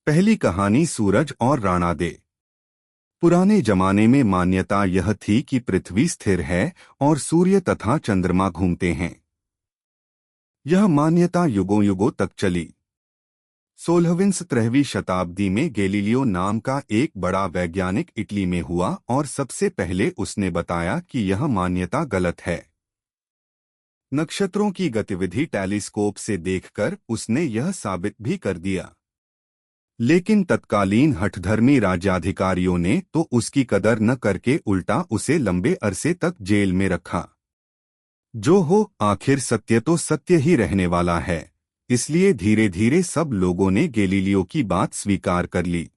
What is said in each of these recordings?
पहली कहानी सूरज और राणा दे। पुराने जमाने में मान्यता यह थी कि पृथ्वी स्थिर है और सूर्य तथा चंद्रमा घूमते हैं। यह मान्यता युगों युगों तक चली। 16वीं-17वीं शताब्दी में गैलीलियो नाम का एक बड़ा वैज्ञानिक इटली में हुआ और सबसे पहले उसने बताया कि यह मान्यता गलत है। नक्षत्रों की गतिविधि टेलीस्कोप से देखकर उसने यह साबित भी कर दिया। लेकिन तत्कालीन हठधर्मी राज्याधिकारियों ने तो उसकी कदर न करके उल्टा उसे लंबे अरसे तक जेल में रखा। जो हो, आखिर सत्य तो सत्य ही रहने वाला है, इसलिए धीरे धीरे सब लोगों ने गैलीलियो की बात स्वीकार कर ली।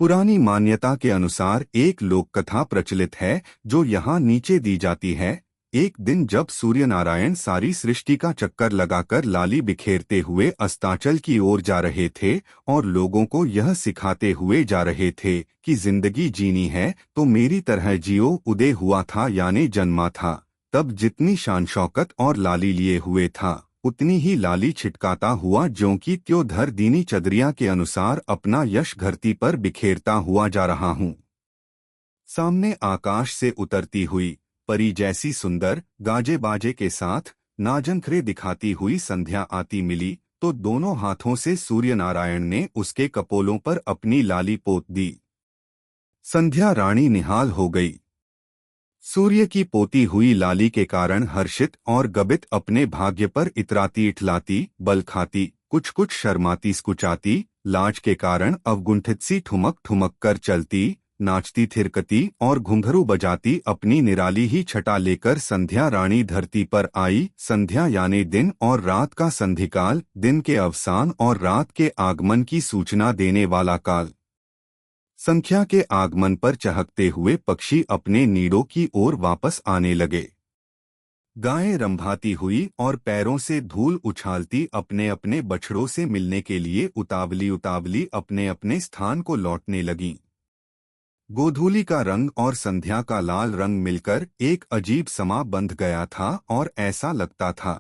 पुरानी मान्यता के अनुसार एक लोककथा प्रचलित है जो यहाँ नीचे दी जाती है। एक दिन जब सूर्य नारायण सारी सृष्टि का चक्कर लगाकर लाली बिखेरते हुए अस्ताचल की ओर जा रहे थे और लोगों को यह सिखाते हुए जा रहे थे कि जिंदगी जीनी है तो मेरी तरह जियो, उदय हुआ था यानी जन्मा था, तब जितनी शान शौकत और लाली लिए हुए था उतनी ही लाली छिटकाता हुआ ज्यों की त्यों धर दीनी चदरिया के अनुसार अपना यश धरती पर बिखेरता हुआ जा रहा हूँ। सामने आकाश से उतरती हुई परी जैसी सुंदर गाजे बाजे के साथ नाजंखरे दिखाती हुई संध्या आती मिली तो दोनों हाथों से सूर्य नारायण ने उसके कपोलों पर अपनी लाली पोत दी। संध्या रानी निहाल हो गई। सूर्य की पोती हुई लाली के कारण हर्षित और गबित अपने भाग्य पर इतराती इठलाती, बल खाती, कुछ कुछ शर्माती स्कुचाती, लाज के कारण अवगुंठित सी ठुमक ठुमक कर चलती, नाचती थिरकती और घुंघरू बजाती अपनी निराली ही छटा लेकर संध्या रानी धरती पर आई। संध्या यानी दिन और रात का संधिकाल, दिन के अवसान और रात के आगमन की सूचना देने वाला काल। संख्या के आगमन पर चहकते हुए पक्षी अपने नीड़ों की ओर वापस आने लगे। गायें रंभाती हुई और पैरों से धूल उछालती अपने अपने बछड़ों से मिलने के लिए उतावली उतावली अपने अपने स्थान को लौटने लगीं। गोधूली का रंग और संध्या का लाल रंग मिलकर एक अजीब समा बंध गया था और ऐसा लगता था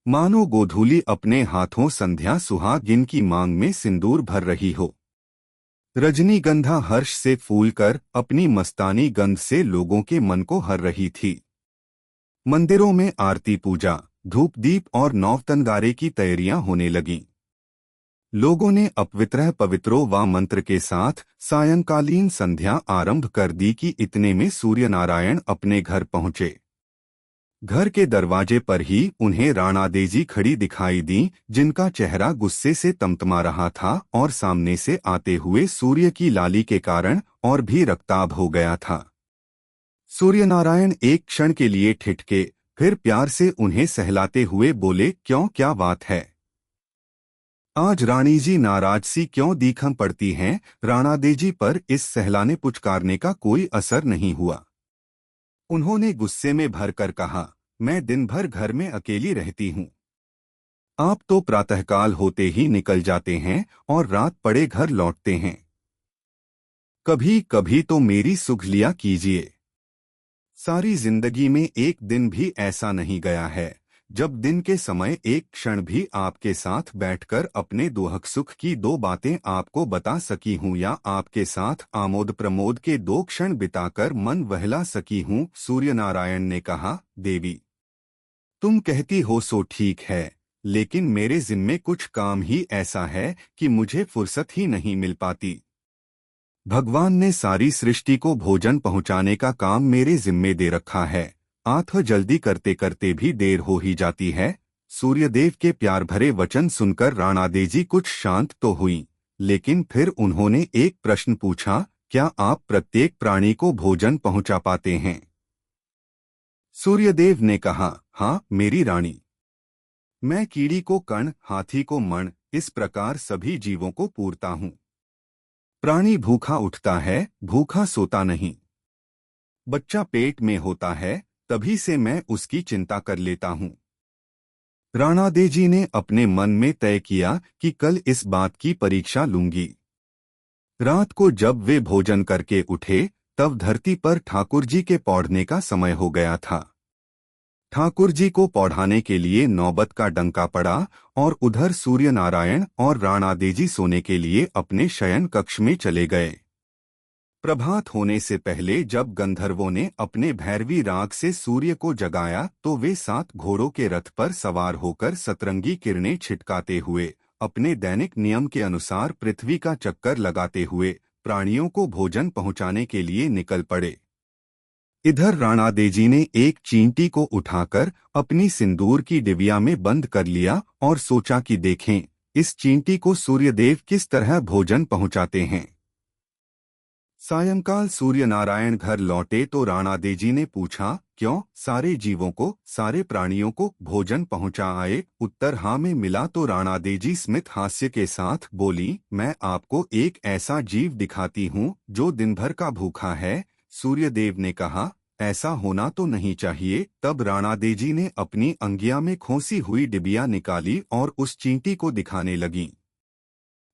मानो गोधूली अपने हाथों संध्या सुहागिन की मांग में सिंदूर भर रही हो। रजनीगंधा हर्ष से फूलकर अपनी मस्तानी गंध से लोगों के मन को हर रही थी। मंदिरों में आरती पूजा, धूप दीप और नौतनगारे की तैयारियां होने लगीं। लोगों ने अपवित्र पवित्रों व मंत्र के साथ सायंकालीन संध्या आरंभ कर दी कि इतने में सूर्य नारायण अपने घर पहुंचे। घर के दरवाजे पर ही उन्हें राणा देजी खड़ी दिखाई दी, जिनका चेहरा गुस्से से तमतमा रहा था और सामने से आते हुए सूर्य की लाली के कारण और भी रक्ताभ हो गया था। सूर्य नारायण एक क्षण के लिए ठिठके, फिर प्यार से उन्हें सहलाते हुए बोले, क्यों, क्या बात है? आज रानी जी नाराज सी क्यों दिखम पड़ती हैं? राणा देजी पर इस सहलाने पुचकारने का कोई असर नहीं हुआ। उन्होंने गुस्से में भरकर कहा, मैं दिन भर घर में अकेली रहती हूँ। आप तो प्रातःकाल होते ही निकल जाते हैं और रात पड़े घर लौटते हैं। कभी कभी तो मेरी सुख लिया कीजिए। सारी जिंदगी में एक दिन भी ऐसा नहीं गया है जब दिन के समय एक क्षण भी आपके साथ बैठकर अपने दुख सुख की दो बातें आपको बता सकी हूँ या आपके साथ आमोद प्रमोद के दो क्षण बिताकर मन बहला सकी हूँ। सूर्य नारायण ने कहा, देवी, तुम कहती हो सो ठीक है, लेकिन मेरे जिम्मे कुछ काम ही ऐसा है कि मुझे फुर्सत ही नहीं मिल पाती। भगवान ने सारी सृष्टि को भोजन पहुँचाने का काम मेरे जिम्मे दे रखा है। आठ जल्दी करते करते भी देर हो ही जाती है। सूर्यदेव के प्यार भरे वचन सुनकर राणा देजी कुछ शांत तो हुई, लेकिन फिर उन्होंने एक प्रश्न पूछा, क्या आप प्रत्येक प्राणी को भोजन पहुंचा पाते हैं? सूर्यदेव ने कहा, हाँ मेरी रानी, मैं कीड़ी को कण, हाथी को मण, इस प्रकार सभी जीवों को पूरता हूँ। प्राणी भूखा उठता है, भूखा सोता नहीं। बच्चा पेट में होता है, तभी से मैं उसकी चिंता कर लेता हूँ। राणा देजी ने अपने मन में तय किया कि कल इस बात की परीक्षा लूंगी। रात को जब वे भोजन करके उठे तब धरती पर ठाकुर जी के पौधने का समय हो गया था। ठाकुर जी को पौढ़ाने के लिए नौबत का डंका पड़ा और उधर सूर्य नारायण और राणा देजी सोने के लिए अपने शयन कक्ष में चले गए। प्रभात होने से पहले जब गंधर्वों ने अपने भैरवी राग से सूर्य को जगाया तो वे 7 घोड़ों के रथ पर सवार होकर सतरंगी किरणें छिटकाते हुए अपने दैनिक नियम के अनुसार पृथ्वी का चक्कर लगाते हुए प्राणियों को भोजन पहुंचाने के लिए निकल पड़े। इधर राणा देजी ने एक चींटी को उठाकर अपनी सिंदूर की डिबिया में बंद कर लिया और सोचा कि देखें इस चींटी को सूर्यदेव किस तरह भोजन पहुंचाते हैं। सायंकाल सूर्य नारायण घर लौटे तो राणा देजी ने पूछा, क्यों सारे जीवों को, सारे प्राणियों को भोजन पहुंचा आए? उत्तर हाँ में मिला तो राणा देजी स्मित हास्य के साथ बोली, मैं आपको एक ऐसा जीव दिखाती हूँ जो दिन भर का भूखा है। सूर्यदेव ने कहा, ऐसा होना तो नहीं चाहिए। तब राणा देजी ने अपनी अंगिया में खोसी हुई डिबिया निकाली और उस चींटी को दिखाने लगी।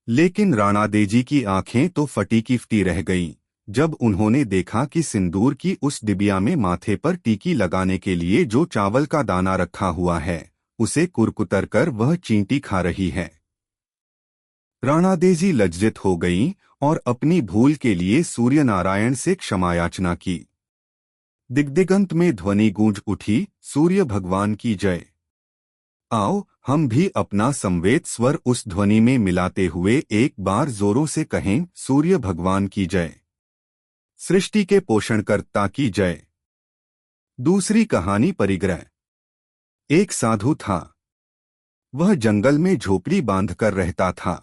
लेकिन राणा देजी की आंखें तो फटी की फटी रह गईं जब उन्होंने देखा कि सिंदूर की उस डिबिया में माथे पर टीकी लगाने के लिए जो चावल का दाना रखा हुआ है उसे कुरकुतर कर वह चींटी खा रही है। राणा देजी लज्जित हो गईं और अपनी भूल के लिए सूर्य नारायण से क्षमायाचना की। दिग्दिगंत में ध्वनि गूंज उठी, सूर्य भगवान की जय। आओ हम भी अपना संवेद स्वर उस ध्वनि में मिलाते हुए एक बार जोरों से कहें, सूर्य भगवान की जय। सृष्टि के पोषणकर्ता की जय। दूसरी कहानी परिग्रह। एक साधु था। वह जंगल में झोपड़ी बांधकर रहता था।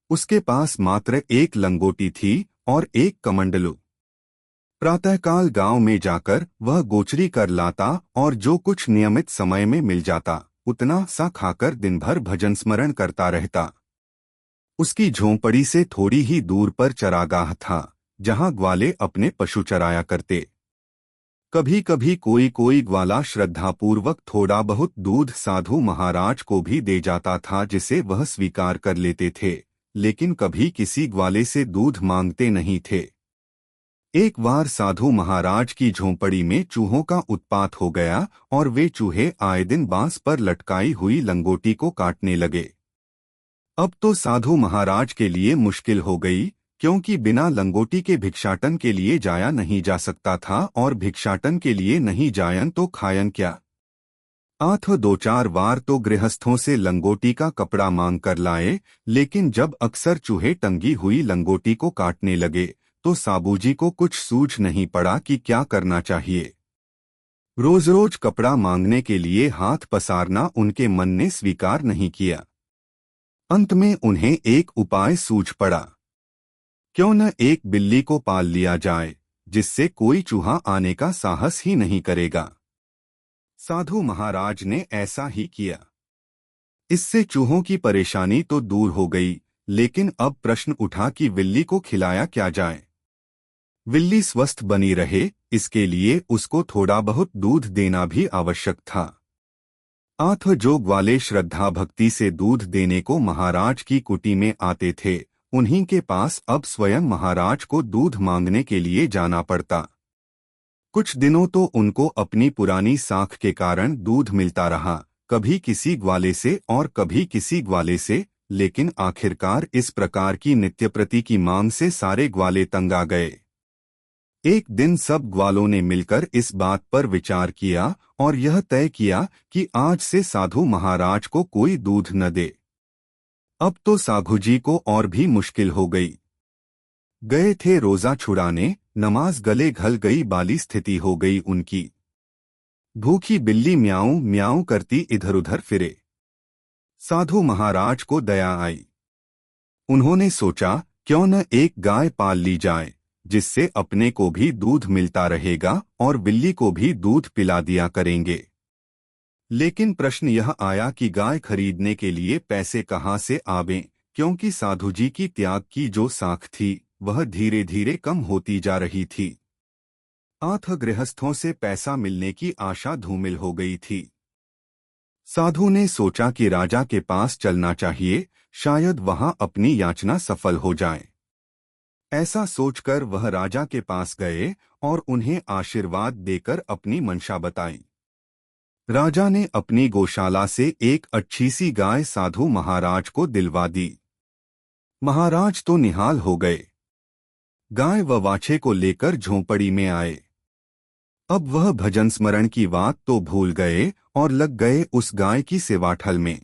उसके पास मात्र एक लंगोटी थी और एक कमंडलू। प्रातःकाल गांव में जाकर वह गोचरी कर लाता और जो कुछ नियमित समय में मिल जाता उतना सा खाकर दिन भर भजन स्मरण करता रहता। उसकी झोंपड़ी से थोड़ी ही दूर पर चरागाह था जहां ग्वाले अपने पशु चराया करते। कभी कभी कोई कोई ग्वाला श्रद्धापूर्वक थोड़ा बहुत दूध साधु महाराज को भी दे जाता था जिसे वह स्वीकार कर लेते थे, लेकिन कभी किसी ग्वाले से दूध मांगते नहीं थे। एक बार साधु महाराज की झोंपड़ी में चूहों का उत्पात हो गया और वे चूहे आए दिन बांस पर लटकाई हुई लंगोटी को काटने लगे। अब तो साधु महाराज के लिए मुश्किल हो गई, क्योंकि बिना लंगोटी के भिक्षाटन के लिए जाया नहीं जा सकता था और भिक्षाटन के लिए नहीं जायन तो खायन क्या। आठ दो चार बार तो गृहस्थों से लंगोटी का कपड़ा मांग कर लाए, लेकिन जब अक्सर चूहे टंगी हुई लंगोटी को काटने लगे तो साबूजी को कुछ सूझ नहीं पड़ा कि क्या करना चाहिए। रोज रोज कपड़ा मांगने के लिए हाथ पसारना उनके मन ने स्वीकार नहीं किया। अंत में उन्हें एक उपाय सूझ पड़ा, क्यों न एक बिल्ली को पाल लिया जाए जिससे कोई चूहा आने का साहस ही नहीं करेगा। साधु महाराज ने ऐसा ही किया। इससे चूहों की परेशानी तो दूर हो गई, लेकिन अब प्रश्न उठा कि बिल्ली को खिलाया क्या जाए। बिल्ली स्वस्थ बनी रहे, इसके लिए उसको थोड़ा बहुत दूध देना भी आवश्यक था। आठ जो ग्वाले श्रद्धा भक्ति से दूध देने को महाराज की कुटी में आते थे, उन्हीं के पास अब स्वयं महाराज को दूध मांगने के लिए जाना पड़ता। कुछ दिनों तो उनको अपनी पुरानी साख के कारण दूध मिलता रहा, कभी किसी ग्वाले से और कभी किसी ग्वाले से, लेकिन आखिरकार इस प्रकार की नित्यप्रति की मांग से सारे ग्वाले तंग आ गए। एक दिन सब ग्वालों ने मिलकर इस बात पर विचार किया और यह तय किया कि आज से साधु महाराज को कोई दूध न दे। अब तो साधु जी को और भी मुश्किल हो गई। गए थे रोजा छुड़ाने, नमाज गले घल गई बाली स्थिति हो गई उनकी। भूखी बिल्ली म्याऊं म्याऊं करती इधर उधर फिरे। साधु महाराज को दया आई। उन्होंने सोचा, क्यों न एक गाय पाल ली जाए जिससे अपने को भी दूध मिलता रहेगा और बिल्ली को भी दूध पिला दिया करेंगे। लेकिन प्रश्न यह आया कि गाय खरीदने के लिए पैसे कहाँ से आवें, क्योंकि साधु जी की त्याग की जो साख थी वह धीरे धीरे कम होती जा रही थी। आठ गृहस्थों से पैसा मिलने की आशा धूमिल हो गई थी। साधु ने सोचा कि राजा के पास चलना चाहिए, शायद वहां अपनी याचना सफल हो जाए। ऐसा सोचकर वह राजा के पास गए और उन्हें आशीर्वाद देकर अपनी मंशा बताई। राजा ने अपनी गौशाला से एक अच्छी सी गाय साधु महाराज को दिलवा दी। महाराज तो निहाल हो गए। गाय व वाछे को लेकर झोंपड़ी में आए। अब वह भजन स्मरण की बात तो भूल गए और लग गए उस गाय की सेवाठल में।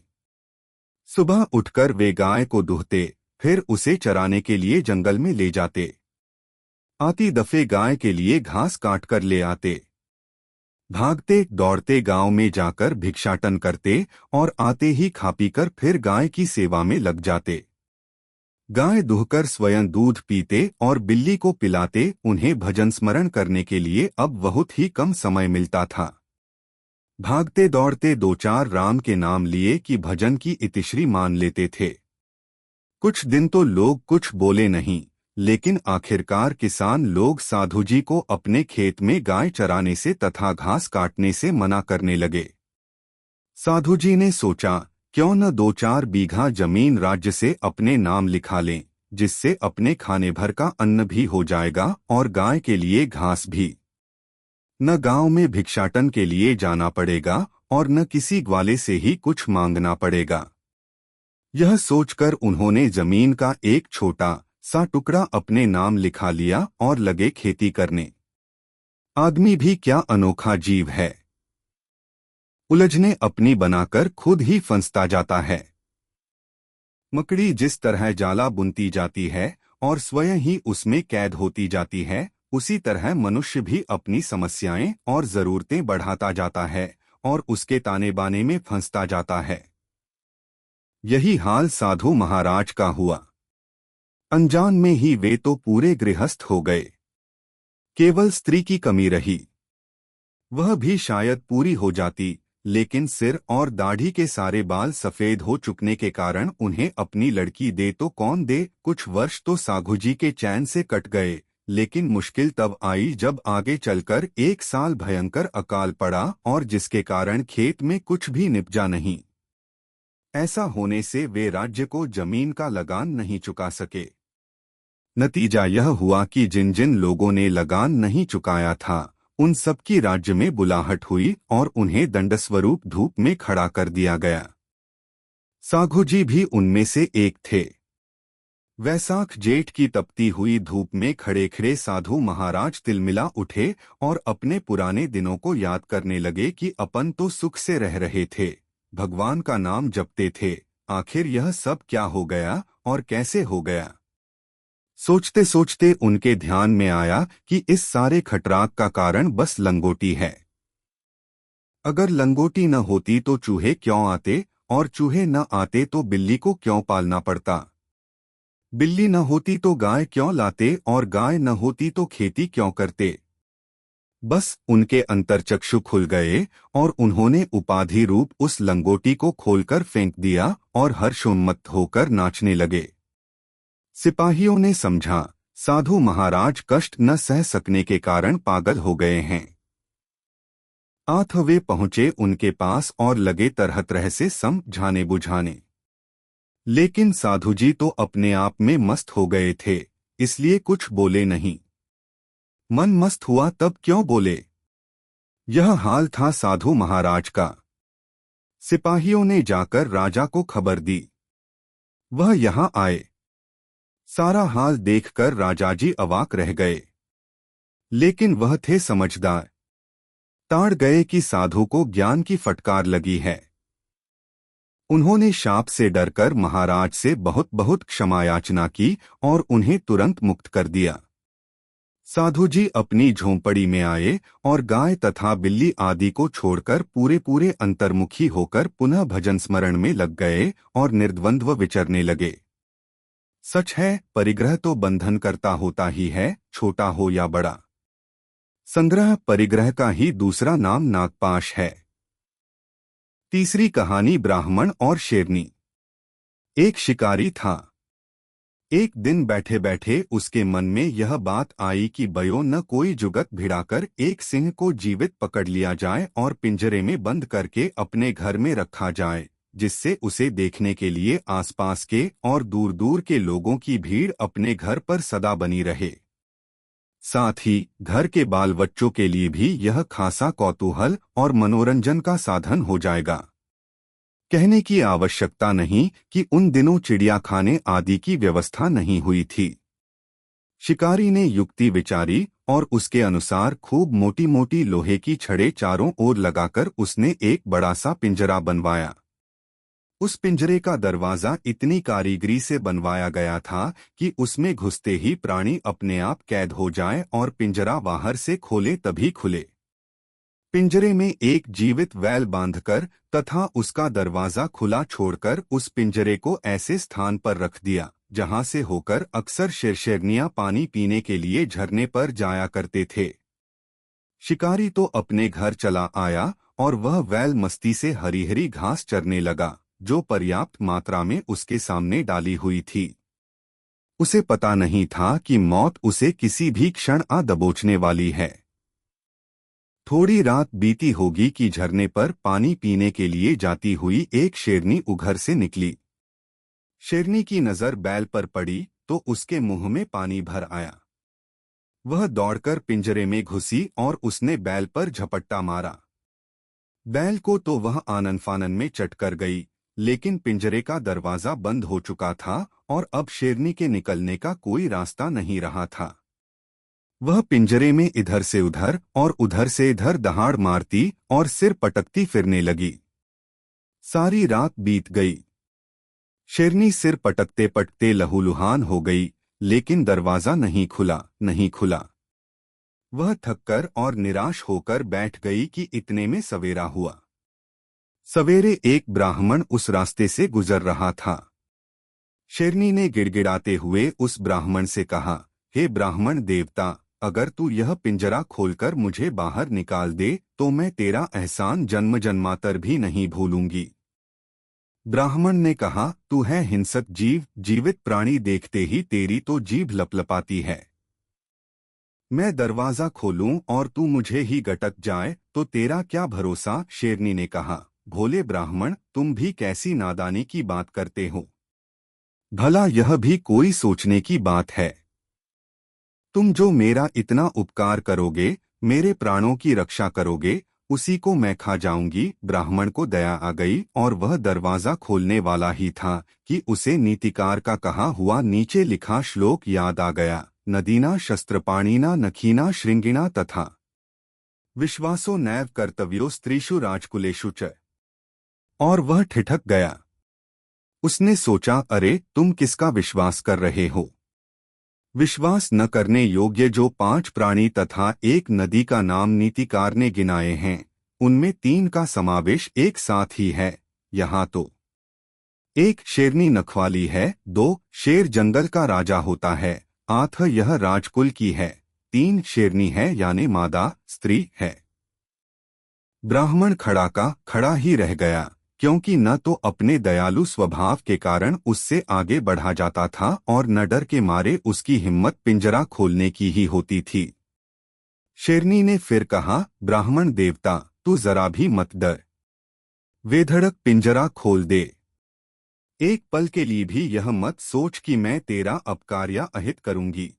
सुबह उठकर वे गाय को दूहते, फिर उसे चराने के लिए जंगल में ले जाते। आती दफे गाय के लिए घास काट कर ले आते। भागते दौड़ते गांव में जाकर भिक्षाटन करते और आते ही खा पीकर फिर गाय की सेवा में लग जाते। गाय दुहकर स्वयं दूध पीते और बिल्ली को पिलाते। उन्हें भजन स्मरण करने के लिए अब बहुत ही कम समय मिलता था। भागते दौड़ते दो चार राम के नाम लिए कि भजन की इतिश्री मान लेते थे। कुछ दिन तो लोग कुछ बोले नहीं, लेकिन आखिरकार किसान लोग साधु जी को अपने खेत में गाय चराने से तथा घास काटने से मना करने लगे। साधु जी ने सोचा, क्यों न 2-4 बीघा जमीन राज्य से अपने नाम लिखा लें, जिससे अपने खाने भर का अन्न भी हो जाएगा और गाय के लिए घास भी। न गांव में भिक्षाटन के लिए जाना पड़ेगा और न किसी ग्वाले से ही कुछ मांगना पड़ेगा। यह सोचकर उन्होंने जमीन का एक छोटा सा टुकड़ा अपने नाम लिखा लिया और लगे खेती करने। आदमी भी क्या अनोखा जीव है, उलझने अपनी बनाकर खुद ही फंसता जाता है। मकड़ी जिस तरह जाला बुनती जाती है और स्वयं ही उसमें कैद होती जाती है, उसी तरह मनुष्य भी अपनी समस्याएं और जरूरतें बढ़ाता जाता है और उसके ताने बाने में फंसता जाता है। यही हाल साधु महाराज का हुआ। अनजान में ही वे तो पूरे गृहस्थ हो गए। केवल स्त्री की कमी रही। वह भी शायद पूरी हो जाती, लेकिन सिर और दाढ़ी के सारे बाल सफेद हो चुकने के कारण उन्हें अपनी लड़की दे तो कौन दे। कुछ वर्ष तो साधु जी के चैन से कट गए, लेकिन मुश्किल तब आई जब आगे चलकर 1 साल भयंकर अकाल पड़ा और जिसके कारण खेत में कुछ भी निपजा नहीं। ऐसा होने से वे राज्य को जमीन का लगान नहीं चुका सके। नतीजा यह हुआ कि जिन जिन लोगों ने लगान नहीं चुकाया था, उन सबकी राज्य में बुलाहट हुई और उन्हें दंडस्वरूप धूप में खड़ा कर दिया गया। साधु जी भी उनमें से एक थे। वैसाख जेठ की तपती हुई धूप में खड़े खड़े साधु महाराज तिलमिला उठे और अपने पुराने दिनों को याद करने लगे कि अपन तो सुख से रह रहे थे, भगवान का नाम जपते थे, आखिर यह सब क्या हो गया और कैसे हो गया। सोचते सोचते उनके ध्यान में आया कि इस सारे खटराक का कारण बस लंगोटी है। अगर लंगोटी न होती तो चूहे क्यों आते, और चूहे न आते तो बिल्ली को क्यों पालना पड़ता। बिल्ली न होती तो गाय क्यों लाते और गाय न होती तो खेती क्यों करते। बस उनके अंतर्चक्षु खुल गए और उन्होंने उपाधि रूप उस लंगोटी को खोलकर फेंक दिया और हर्षोन्मत्त होकर नाचने लगे। सिपाहियों ने समझा, साधु महाराज कष्ट न सह सकने के कारण पागल हो गए हैं। आठ वे पहुंचे उनके पास और लगे तरह तरह से समझाने बुझाने। लेकिन साधु जी तो अपने आप में मस्त हो गए थे, इसलिए कुछ बोले नहीं। मन मस्त हुआ तब क्यों बोले। यह हाल था साधु महाराज का। सिपाहियों ने जाकर राजा को खबर दी। वह यहां आए। सारा हाल देखकर राजाजी अवाक रह गए, लेकिन वह थे समझदार। ताड़ गए कि साधु को ज्ञान की फटकार लगी है। उन्होंने शाप से डरकर महाराज से बहुत बहुत क्षमा याचना की और उन्हें तुरंत मुक्त कर दिया। साधु जी अपनी झोंपड़ी में आए और गाय तथा बिल्ली आदि को छोड़कर पूरे पूरे अंतर्मुखी होकर पुनः भजन स्मरण में लग गए और निर्द्वंद्व विचरने लगे। सच है, परिग्रह तो बंधन करता होता ही है, छोटा हो या बड़ा। संग्रह परिग्रह का ही दूसरा नाम नागपाश है। तीसरी कहानी ब्राह्मण और शेरनी। एक शिकारी था। एक दिन बैठे बैठे उसके मन में यह बात आई कि बयो न कोई जुगत भिड़ाकर एक सिंह को जीवित पकड़ लिया जाए और पिंजरे में बंद करके अपने घर में रखा जाए, जिससे उसे देखने के लिए आसपास के और दूर दूर के लोगों की भीड़ अपने घर पर सदा बनी रहे। साथ ही घर के बाल बच्चों के लिए भी यह खासा कौतूहल और मनोरंजन का साधन हो जाएगा। कहने की आवश्यकता नहीं कि उन दिनों चिड़ियाखाने आदि की व्यवस्था नहीं हुई थी। शिकारी ने युक्ति विचारी और उसके अनुसार खूब मोटी मोटी लोहे की छड़ें चारों ओर लगाकर उसने एक बड़ा सा पिंजरा बनवाया। उस पिंजरे का दरवाजा इतनी कारीगरी से बनवाया गया था कि उसमें घुसते ही प्राणी अपने आप कैद हो जाए और पिंजरा बाहर से खोले तभी खुले। पिंजरे में एक जीवित बैल बांधकर तथा उसका दरवाजा खुला छोड़कर उस पिंजरे को ऐसे स्थान पर रख दिया जहां से होकर अक्सर शेरनियां पानी पीने के लिए झरने पर जाया करते थे। शिकारी तो अपने घर चला आया और वह बैल मस्ती से हरी हरी घास चरने लगा जो पर्याप्त मात्रा में उसके सामने डाली हुई थी। उसे पता नहीं था कि मौत उसे किसी भी क्षण आ दबोचने वाली है। थोड़ी रात बीती होगी कि झरने पर पानी पीने के लिए जाती हुई एक शेरनी उघर से निकली। शेरनी की नजर बैल पर पड़ी तो उसके मुंह में पानी भर आया। वह दौड़कर पिंजरे में घुसी और उसने बैल पर झपट्टा मारा। बैल को तो वह आनन फानन में चट कर गई, लेकिन पिंजरे का दरवाजा बंद हो चुका था और अब शेरनी के निकलने का कोई रास्ता नहीं रहा था। वह पिंजरे में इधर से उधर और उधर से इधर दहाड़ मारती और सिर पटकती फिरने लगी। सारी रात बीत गई। शेरनी सिर पटकते पटकते लहूलुहान हो गई, लेकिन दरवाजा नहीं खुला। वह थककर और निराश होकर बैठ गई कि इतने में सवेरा हुआ। सवेरे एक ब्राह्मण उस रास्ते से गुजर रहा था। शेरनी ने गिड़गिड़ाते हुए उस ब्राह्मण से कहा, हे ब्राह्मण देवता, अगर तू यह पिंजरा खोलकर मुझे बाहर निकाल दे तो मैं तेरा एहसान जन्म जन्मांतर भी नहीं भूलूंगी। ब्राह्मण ने कहा, तू है हिंसक जीव, जीवित प्राणी देखते ही तेरी तो जीभ लपलपाती है। मैं दरवाजा खोलूं और तू मुझे ही गटक जाए तो तेरा क्या भरोसा। शेरनी ने कहा, भोले ब्राह्मण, तुम भी कैसी नादानी की बात करते हो। भला यह भी कोई सोचने की बात है। तुम जो मेरा इतना उपकार करोगे, मेरे प्राणों की रक्षा करोगे, उसी को मैं खा जाऊंगी। ब्राह्मण को दया आ गई और वह दरवाजा खोलने वाला ही था कि उसे नीतिकार का कहा हुआ नीचे लिखा श्लोक याद आ गया, नदीना शस्त्रपाणिना नखीना श्रृंगिणा तथा विश्वासो नैव कर्तव्यो स्त्रीषु राजकुलेषु च। और वह ठिठक गया। उसने सोचा, अरे तुम किसका विश्वास कर रहे हो। विश्वास न करने योग्य जो 5 प्राणी तथा एक नदी का नाम नीतिकार ने गिनाए हैं, उनमें 3 का समावेश एक साथ ही है। यहाँ तो 1 शेरनी नखवाली है, 2 शेर जंगल का राजा होता है, 8 यह राजकुल की है, 3 शेरनी है यानी मादा स्त्री है। ब्राह्मण खड़ा का खड़ा ही रह गया, क्योंकि न तो अपने दयालु स्वभाव के कारण उससे आगे बढ़ा जाता था और न डर के मारे उसकी हिम्मत पिंजरा खोलने की ही होती थी। शेरनी ने फिर कहा, ब्राह्मण देवता, तू जरा भी मत डर, बेधड़क पिंजरा खोल दे। एक पल के लिए भी यह मत सोच कि मैं तेरा अपकार या अहित करूंगी।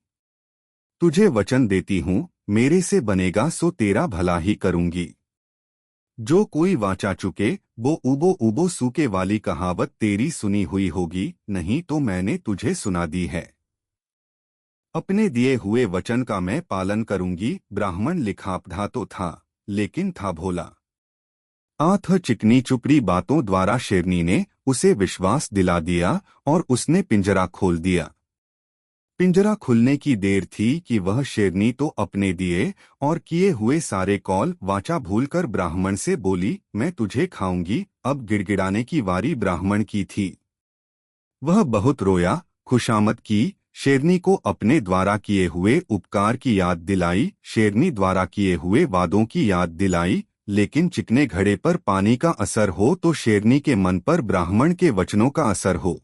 तुझे वचन देती हूँ, मेरे से बनेगा सो तेरा भला ही करूंगी। जो कोई वाचा चुके वो उबो उबो सूके वाली कहावत तेरी सुनी हुई होगी, नहीं तो मैंने तुझे सुना दी है। अपने दिए हुए वचन का मैं पालन करूंगी। ब्राह्मण लिखापढ़ा तो था, लेकिन था भोला। आठ चिकनी चुपड़ी बातों द्वारा शेरनी ने उसे विश्वास दिला दिया और उसने पिंजरा खोल दिया। पिंजरा खुलने की देर थी कि वह शेरनी तो अपने दिए और किए हुए सारे कौल वाचा भूलकर ब्राह्मण से बोली, मैं तुझे खाऊंगी। अब गिड़गिड़ाने की वारी ब्राह्मण की थी। वह बहुत रोया, खुशामद की, शेरनी को अपने द्वारा किए हुए उपकार की याद दिलाई, शेरनी द्वारा किए हुए वादों की याद दिलाई, लेकिन चिकने घड़े पर पानी का असर हो तो शेरनी के मन पर ब्राह्मण के वचनों का असर हो।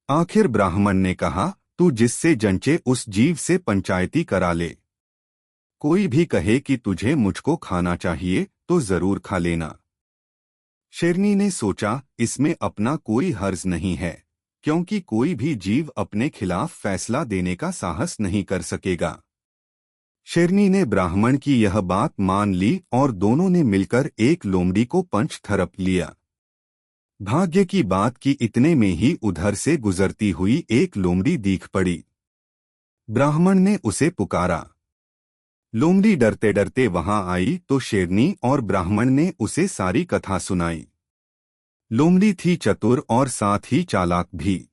आखिर ब्राह्मण ने कहा, तू जिससे जंचे उस जीव से पंचायती करा ले। कोई भी कहे कि तुझे मुझको खाना चाहिए तो जरूर खा लेना। शेरनी ने सोचा, इसमें अपना कोई हर्ज नहीं है, क्योंकि कोई भी जीव अपने खिलाफ फैसला देने का साहस नहीं कर सकेगा। शेरनी ने ब्राह्मण की यह बात मान ली और दोनों ने मिलकर एक लोमड़ी को पंच थरप लिया। भाग्य की बात कि इतने में ही उधर से गुजरती हुई एक लोमड़ी दिख पड़ी। ब्राह्मण ने उसे पुकारा। लोमड़ी डरते डरते वहां आई तो शेरनी और ब्राह्मण ने उसे सारी कथा सुनाई। लोमड़ी थी चतुर और साथ ही चालाक भी।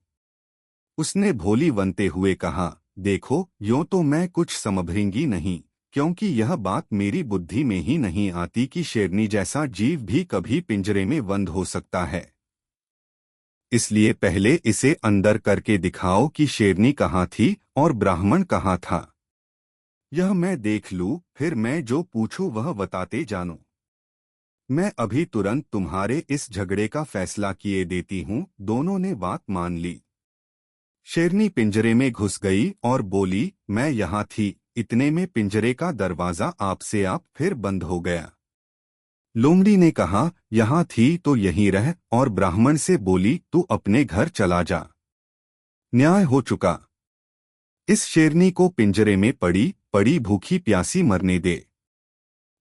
उसने भोली बनते हुए कहा, देखो यूं तो मैं कुछ समझूंगी नहीं, क्योंकि यह बात मेरी बुद्धि में ही नहीं आती कि शेरनी जैसा जीव भी कभी पिंजरे में बंद हो सकता है। इसलिए पहले इसे अंदर करके दिखाओ कि शेरनी कहाँ थी और ब्राह्मण कहाँ था। यह मैं देख लूं, फिर मैं जो पूछूं वह बताते जानो। मैं अभी तुरंत तुम्हारे इस झगड़े का फैसला किए देती हूँ। दोनों ने बात मान ली। शेरनी पिंजरे में घुस गई और बोली, मैं यहाँ थी। इतने में पिंजरे का दरवाजा आपसे आप फिर बंद हो गया। लोमड़ी ने कहा, यहाँ थी तो यहीं रह, और ब्राह्मण से बोली, तू अपने घर चला जा। न्याय हो चुका। इस शेरनी को पिंजरे में पड़ी पड़ी भूखी प्यासी मरने दे।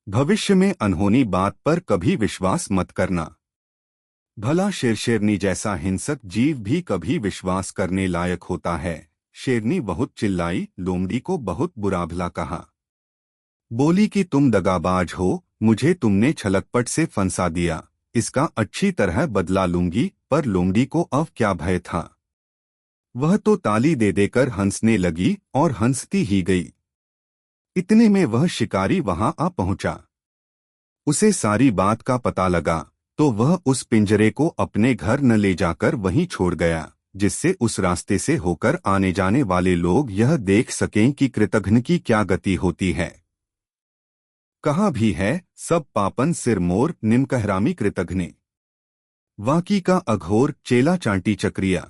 भविष्य में अनहोनी बात पर कभी विश्वास मत करना। भला शेरनी जैसा हिंसक जीव भी कभी विश्वास करने लायक होता है। शेरनी बहुत चिल्लाई, लोमड़ी को बहुत बुरा भला कहा। बोली कि तुम दगाबाज हो, मुझे तुमने छलकपट से फंसा दिया, इसका अच्छी तरह बदला लूंगी। पर लोमड़ी को अब क्या भय था। वह तो ताली दे देकर हंसने लगी और हंसती ही गई। इतने में वह शिकारी वहां आ पहुंचा। उसे सारी बात का पता लगा तो वह उस पिंजरे को अपने घर न ले जाकर वहीं छोड़ गया, जिससे उस रास्ते से होकर आने जाने वाले लोग यह देख सकें कि कृतघ्न की क्या गति होती है। कहा भी है, सब पापन सिरमोर निमकहरामी कृतघ्ने। वाकी का अघोर चेला चांटी चक्रिया।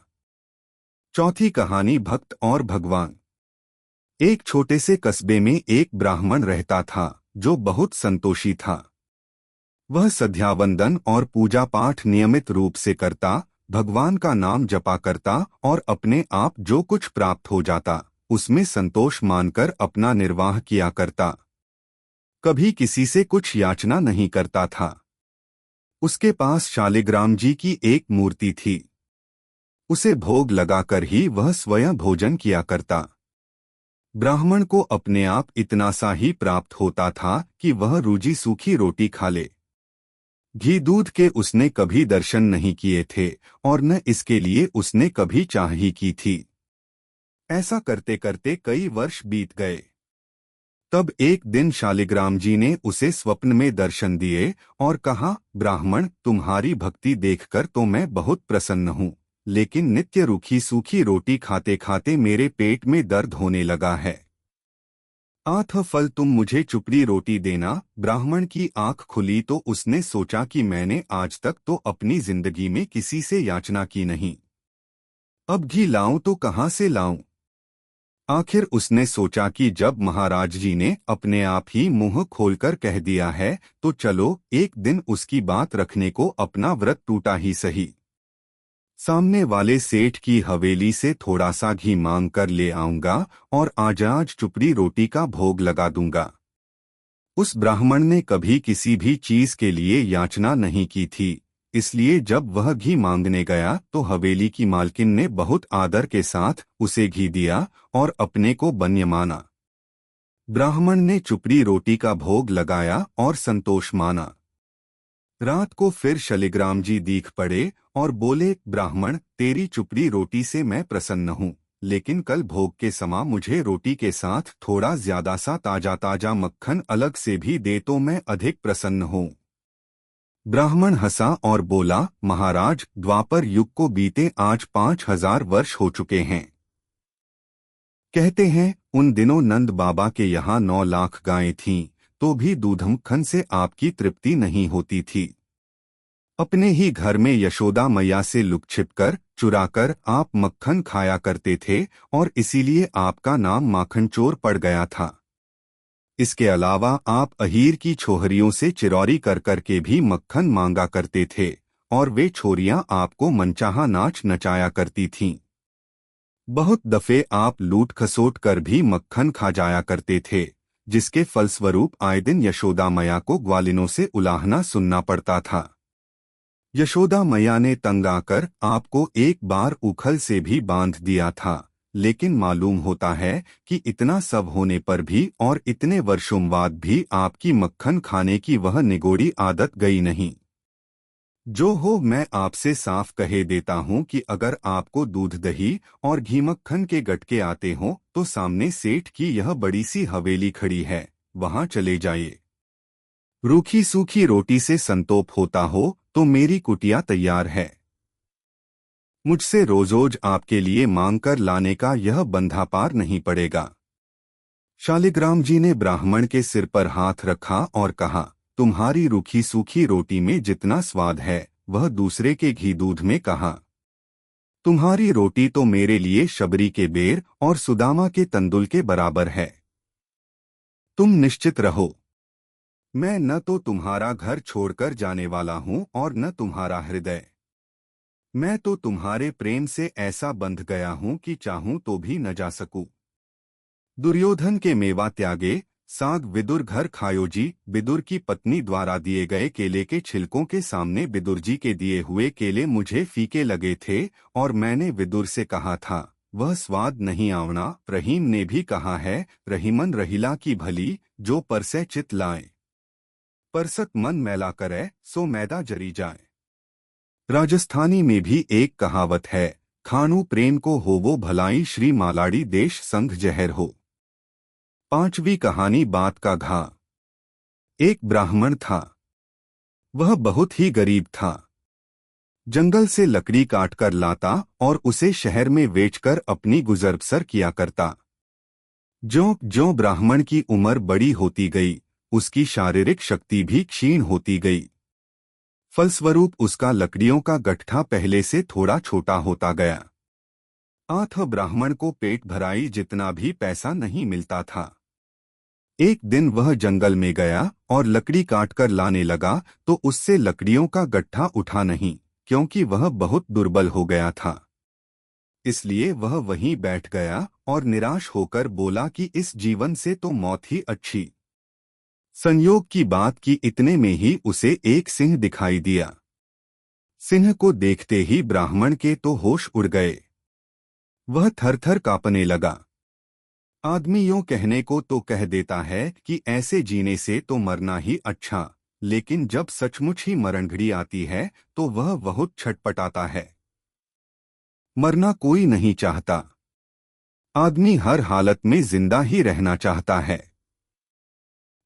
चौथी कहानी, भक्त और भगवान। एक छोटे से कस्बे में एक ब्राह्मण रहता था जो बहुत संतोषी था। वह संध्यावंदन और पूजा पाठ नियमित रूप से करता, भगवान का नाम जपा करता और अपने आप जो कुछ प्राप्त हो जाता उसमें संतोष मानकर अपना निर्वाह किया करता। कभी किसी से कुछ याचना नहीं करता था। उसके पास शालिग्राम जी की एक मूर्ति थी। उसे भोग लगाकर ही वह स्वयं भोजन किया करता। ब्राह्मण को अपने आप इतना सा ही प्राप्त होता था कि वह रूजी सूखी रोटी खा ले। घी दूध के उसने कभी दर्शन नहीं किए थे और न इसके लिए उसने कभी चाह ही की थी। ऐसा करते करते कई वर्ष बीत गए। तब एक दिन शालिग्राम जी ने उसे स्वप्न में दर्शन दिए और कहा, ब्राह्मण, तुम्हारी भक्ति देखकर तो मैं बहुत प्रसन्न हूँ, लेकिन नित्य रूखी सूखी रोटी खाते खाते मेरे पेट में दर्द होने लगा है। आठ फल तुम मुझे चुपड़ी रोटी देना। ब्राह्मण की आंख खुली तो उसने सोचा कि मैंने आज तक तो अपनी जिंदगी में किसी से याचना की नहीं, अब घी लाऊं तो कहाँ से लाऊं। आखिर उसने सोचा कि जब महाराज जी ने अपने आप ही मुंह खोलकर कह दिया है तो चलो एक दिन उसकी बात रखने को अपना व्रत टूटा ही सही। सामने वाले सेठ की हवेली से थोड़ा सा घी मांग कर ले आऊंगा और आज चुपड़ी रोटी का भोग लगा दूंगा। उस ब्राह्मण ने कभी किसी भी चीज के लिए याचना नहीं की थी, इसलिए जब वह घी मांगने गया तो हवेली की मालकिन ने बहुत आदर के साथ उसे घी दिया और अपने को बन्य माना। ब्राह्मण ने चुपड़ी रोटी का भोग लगाया और संतोष माना। रात को फिर शालिग्राम जी दीख पड़े और बोले, ब्राह्मण, तेरी चुपड़ी रोटी से मैं प्रसन्न हूँ, लेकिन कल भोग के समय मुझे रोटी के साथ थोड़ा ज्यादा सा ताजा ताजा मक्खन अलग से भी दे तो मैं अधिक प्रसन्न हूँ। ब्राह्मण हंसा और बोला, महाराज, द्वापर युग को बीते आज 5000 वर्ष हो चुके हैं। कहते हैं उन दिनों नंद बाबा के यहाँ 9 लाख गायें थीं, तो भी दूधमक्खन से आपकी तृप्ति नहीं होती थी। अपने ही घर में यशोदा मैया से लुक छिपकर चुराकर आप मक्खन खाया करते थे और इसीलिए आपका नाम माखन चोर पड़ गया था। इसके अलावा आप अहीर की छोहरियों से चिरौरी कर करके भी मक्खन मांगा करते थे और वे छोरियां आपको मनचाहा नाच नचाया करती थीं। बहुत दफे आप लूट खसोट कर भी मक्खन खा जाया करते थे, जिसके फलस्वरूप आए दिन यशोदा मैया को ग्वालिनों से उलाहना सुनना पड़ता था। यशोदा मैया ने तंग आकर आपको एक बार उखल से भी बांध दिया था, लेकिन मालूम होता है कि इतना सब होने पर भी और इतने वर्षों बाद भी आपकी मक्खन खाने की वह निगोड़ी आदत गई नहीं। जो हो, मैं आपसे साफ कहे देता हूँ कि अगर आपको दूध दही और घी मक्खन के गटके आते हों तो सामने सेठ की यह बड़ी सी हवेली खड़ी है, वहां चले जाइए। रूखी सूखी रोटी से संतोष होता हो तो मेरी कुटिया तैयार है। मुझसे रोज रोज आपके लिए मांग कर लाने का यह बंधा पार नहीं पड़ेगा। शालिग्राम जी ने ब्राह्मण के सिर पर हाथ रखा और कहा, तुम्हारी रूखी सूखी रोटी में जितना स्वाद है वह दूसरे के घी दूध में कहाँ। तुम्हारी रोटी तो मेरे लिए शबरी के बेर और सुदामा के तंदुल के बराबर है। तुम निश्चित रहो, मैं न तो तुम्हारा घर छोड़कर जाने वाला हूँ और न तुम्हारा हृदय। मैं तो तुम्हारे प्रेम से ऐसा बंध गया हूँ कि चाहूं तो भी न जा सकूं। दुर्योधन के मेवा त्यागे साग विदुर घर खायो जी। विदुर की पत्नी द्वारा दिए गए केले के छिलकों के सामने विदुर जी के दिए हुए केले मुझे फीके लगे थे और मैंने विदुर से कहा था वह स्वाद नहीं आवना। रहीम ने भी कहा है, रहीमन रहीला की भली, जो परसे चित लाए। परसत मन मैला करे सो मैदा जरी जाए। राजस्थानी में भी एक कहावत है, खानू प्रेम को हो वो भलाई, श्री मालाड़ी देश संग जहर हो। पांचवी कहानी, बात का घा। एक ब्राह्मण था। वह बहुत ही गरीब था। जंगल से लकड़ी काटकर लाता और उसे शहर में बेचकर अपनी गुजर बसर किया करता। ज्यों-ज्यों ब्राह्मण की उम्र बड़ी होती गई, उसकी शारीरिक शक्ति भी क्षीण होती गई। फलस्वरूप उसका लकड़ियों का गट्ठा पहले से थोड़ा छोटा होता गया। आठ ब्राह्मण को पेट भराई जितना भी पैसा नहीं मिलता था। एक दिन वह जंगल में गया और लकड़ी काटकर लाने लगा तो उससे लकड़ियों का गट्ठा उठा नहीं, क्योंकि वह बहुत दुर्बल हो गया था। इसलिए वह वहीं बैठ गया और निराश होकर बोला कि इस जीवन से तो मौत ही अच्छी। संयोग की बात कि इतने में ही उसे एक सिंह दिखाई दिया। सिंह को देखते ही ब्राह्मण के तो होश उड़ गए। वह थर-थर कांपने लगा। आदमी यूं कहने को तो कह देता है कि ऐसे जीने से तो मरना ही अच्छा, लेकिन जब सचमुच ही मरण घड़ी आती है तो वह बहुत छटपटाता है। मरना कोई नहीं चाहता। आदमी हर हालत में जिंदा ही रहना चाहता है।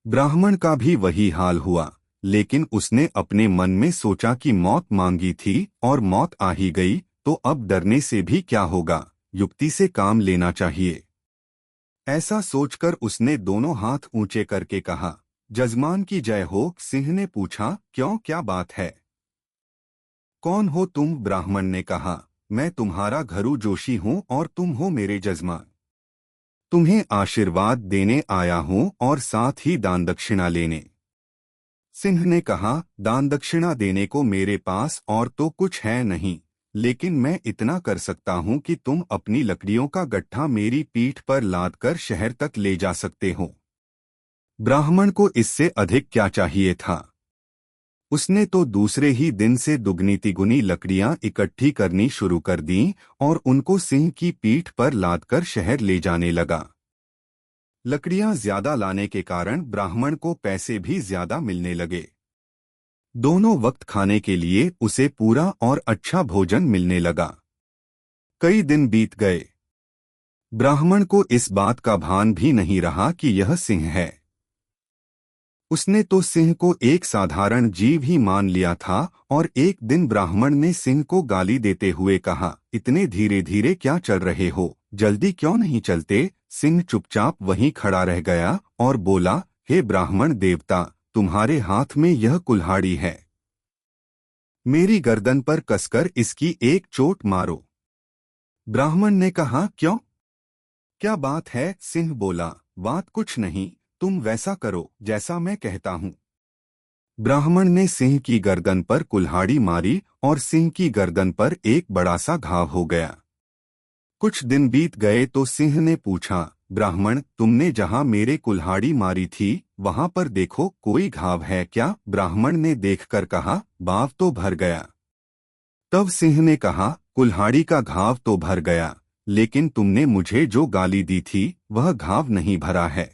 ब्राह्मण का भी वही हाल हुआ, लेकिन उसने अपने मन में सोचा कि मौत मांगी थी और मौत आ ही गई तो अब डरने से भी क्या होगा, युक्ति से काम लेना चाहिए। ऐसा सोचकर उसने दोनों हाथ ऊंचे करके कहा, जजमान की जय हो। सिंह ने पूछा, क्यों, क्या बात है? कौन हो तुम? ब्राह्मण ने कहा, मैं तुम्हारा घरू जोशी हूँ और तुम हो मेरे जजमान। तुम्हें आशीर्वाद देने आया हूँ और साथ ही दान दक्षिणा लेने। सिंह ने कहा, दान दक्षिणा देने को मेरे पास और तो कुछ है नहीं, लेकिन मैं इतना कर सकता हूँ कि तुम अपनी लकड़ियों का गट्ठा मेरी पीठ पर लादकर शहर तक ले जा सकते हो। ब्राह्मण को इससे अधिक क्या चाहिए था। उसने तो दूसरे ही दिन से दुगनी तिगुनी लकड़ियां इकट्ठी करनी शुरू कर दी और उनको सिंह की पीठ पर लादकर शहर ले जाने लगा। लकड़ियां ज्यादा लाने के कारण ब्राह्मण को पैसे भी ज्यादा मिलने लगे। दोनों वक्त खाने के लिए उसे पूरा और अच्छा भोजन मिलने लगा। कई दिन बीत गए। ब्राह्मण को इस बात का भान भी नहीं रहा कि यह सिंह है। उसने तो सिंह को एक साधारण जीव ही मान लिया था और एक दिन ब्राह्मण ने सिंह को गाली देते हुए कहा, इतने धीरे धीरे क्या चल रहे हो, जल्दी क्यों नहीं चलते? सिंह चुपचाप वहीं खड़ा रह गया और बोला, हे ब्राह्मण देवता, तुम्हारे हाथ में यह कुल्हाड़ी है। मेरी गर्दन पर कसकर इसकी एक चोट मारो। ब्राह्मण ने कहा, क्यों, क्या बात है? सिंह बोला, बात कुछ नहीं, तुम वैसा करो जैसा मैं कहता हूँ। ब्राह्मण ने सिंह की गर्दन पर कुल्हाड़ी मारी और सिंह की गर्दन पर एक बड़ा सा घाव हो गया। कुछ दिन बीत गए तो सिंह ने पूछा, ब्राह्मण, तुमने जहाँ मेरे कुल्हाड़ी मारी थी वहाँ पर देखो, कोई घाव है क्या? ब्राह्मण ने देखकर कहा, बाव तो भर गया। तब सिंह ने कहा, कुल्हाड़ी का घाव तो भर गया, लेकिन तुमने मुझे जो गाली दी थी वह घाव नहीं भरा है।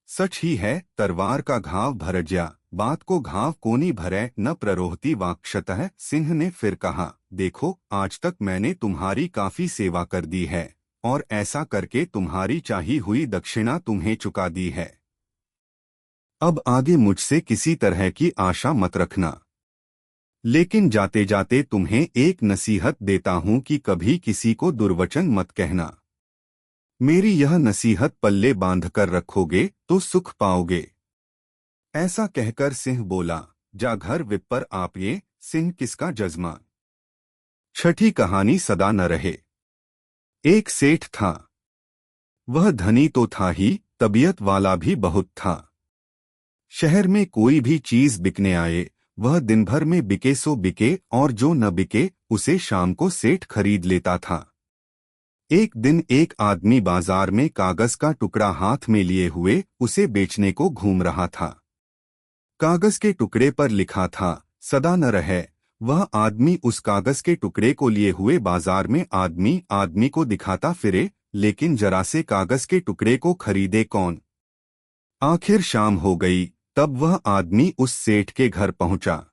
सच ही है, तरवार का घाव भर गया, बात को घाव कोनी भरे न प्ररोहती वाक्षतः। सिंह ने फिर कहा, देखो, आज तक मैंने तुम्हारी काफी सेवा कर दी है और ऐसा करके तुम्हारी चाही हुई दक्षिणा तुम्हें चुका दी है। अब आगे मुझसे किसी तरह की आशा मत रखना। लेकिन जाते जाते तुम्हें एक नसीहत देता हूं कि कभी किसी को दुर्वचन मत कहना। मेरी यह नसीहत पल्ले बांधकर रखोगे तो सुख पाओगे। ऐसा कहकर सिंह बोला, जा घर विप्पर आप ये। सिंह किसका जज्मा। छठी कहानी सदा न रहे। एक सेठ था। वह धनी तो था ही, तबीयत वाला भी बहुत था। शहर में कोई भी चीज बिकने आए, वह दिन भर में बिके सो बिके, और जो न बिके उसे शाम को सेठ खरीद लेता था। एक दिन एक आदमी बाजार में कागज का टुकड़ा हाथ में लिए हुए उसे बेचने को घूम रहा था। कागज के टुकड़े पर लिखा था, सदा न रहे। वह आदमी उस कागज के टुकड़े को लिए हुए बाजार में आदमी आदमी को दिखाता फिरे, लेकिन जरा से कागज के टुकड़े को खरीदे कौन। आखिर शाम हो गई, तब वह आदमी उस सेठ के घर पहुंचा।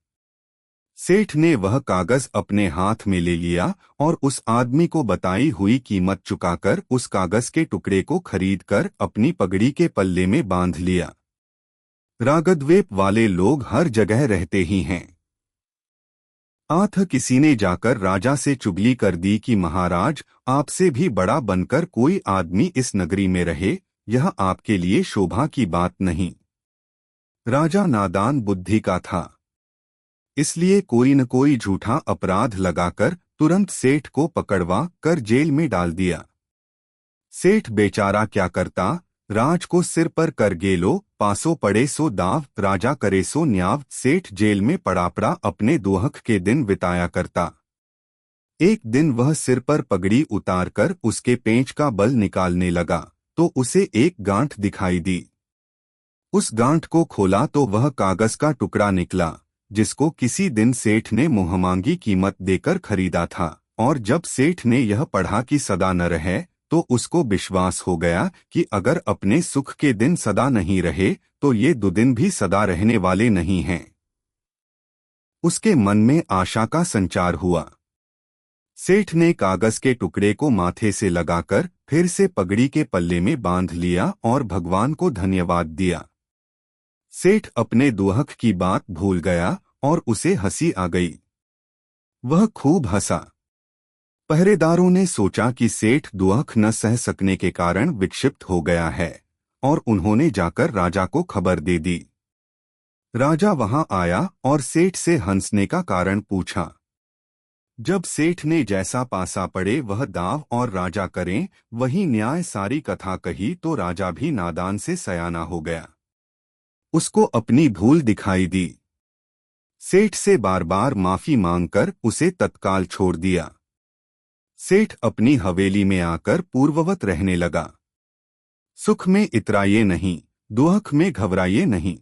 सेठ ने वह कागज अपने हाथ में ले लिया और उस आदमी को बताई हुई कीमत चुकाकर उस कागज के टुकड़े को खरीदकर अपनी पगड़ी के पल्ले में बांध लिया। रागद्वेप वाले लोग हर जगह रहते ही हैं। आथ किसी ने जाकर राजा से चुगली कर दी कि महाराज, आपसे भी बड़ा बनकर कोई आदमी इस नगरी में रहे, यह आपके लिए शोभा की बात नहीं। राजा नादान बुद्धि का था, इसलिए कोई न कोई झूठा अपराध लगाकर तुरंत सेठ को पकड़वा कर जेल में डाल दिया। सेठ बेचारा क्या करता, राज को सिर पर कर गेलो, पासो पड़े सो दाव, राजा करे सो न्याव। सेठ जेल में पड़ा पड़ा अपने दुहक के दिन बिताया करता। एक दिन वह सिर पर पगड़ी उतारकर उसके पेंच का बल निकालने लगा तो उसे एक गांठ दिखाई दी। उस गांठ को खोला तो वह कागज का टुकड़ा निकला जिसको किसी दिन सेठ ने मुंहमांगी कीमत देकर खरीदा था। और जब सेठ ने यह पढ़ा कि सदा न रहे, तो उसको विश्वास हो गया कि अगर अपने सुख के दिन सदा नहीं रहे तो ये दो दिन भी सदा रहने वाले नहीं हैं। उसके मन में आशा का संचार हुआ। सेठ ने कागज के टुकड़े को माथे से लगाकर फिर से पगड़ी के पल्ले में बांध लिया और भगवान को धन्यवाद दिया। सेठ अपने दुहक की बात भूल गया और उसे हंसी आ गई। वह खूब हंसा। पहरेदारों ने सोचा कि सेठ दुहक न सह सकने के कारण विक्षिप्त हो गया है और उन्होंने जाकर राजा को खबर दे दी। राजा वहां आया और सेठ से हंसने का कारण पूछा। जब सेठ ने जैसा पासा पड़े वह दाव और राजा करें वही न्याय सारी कथा कही तो राजा भी नादान से सयाना हो गया। उसको अपनी भूल दिखाई दी। सेठ से बार बार माफी मांगकर उसे तत्काल छोड़ दिया। सेठ अपनी हवेली में आकर पूर्ववत रहने लगा। सुख में इतराइए नहीं, दुख में घबराइए नहीं।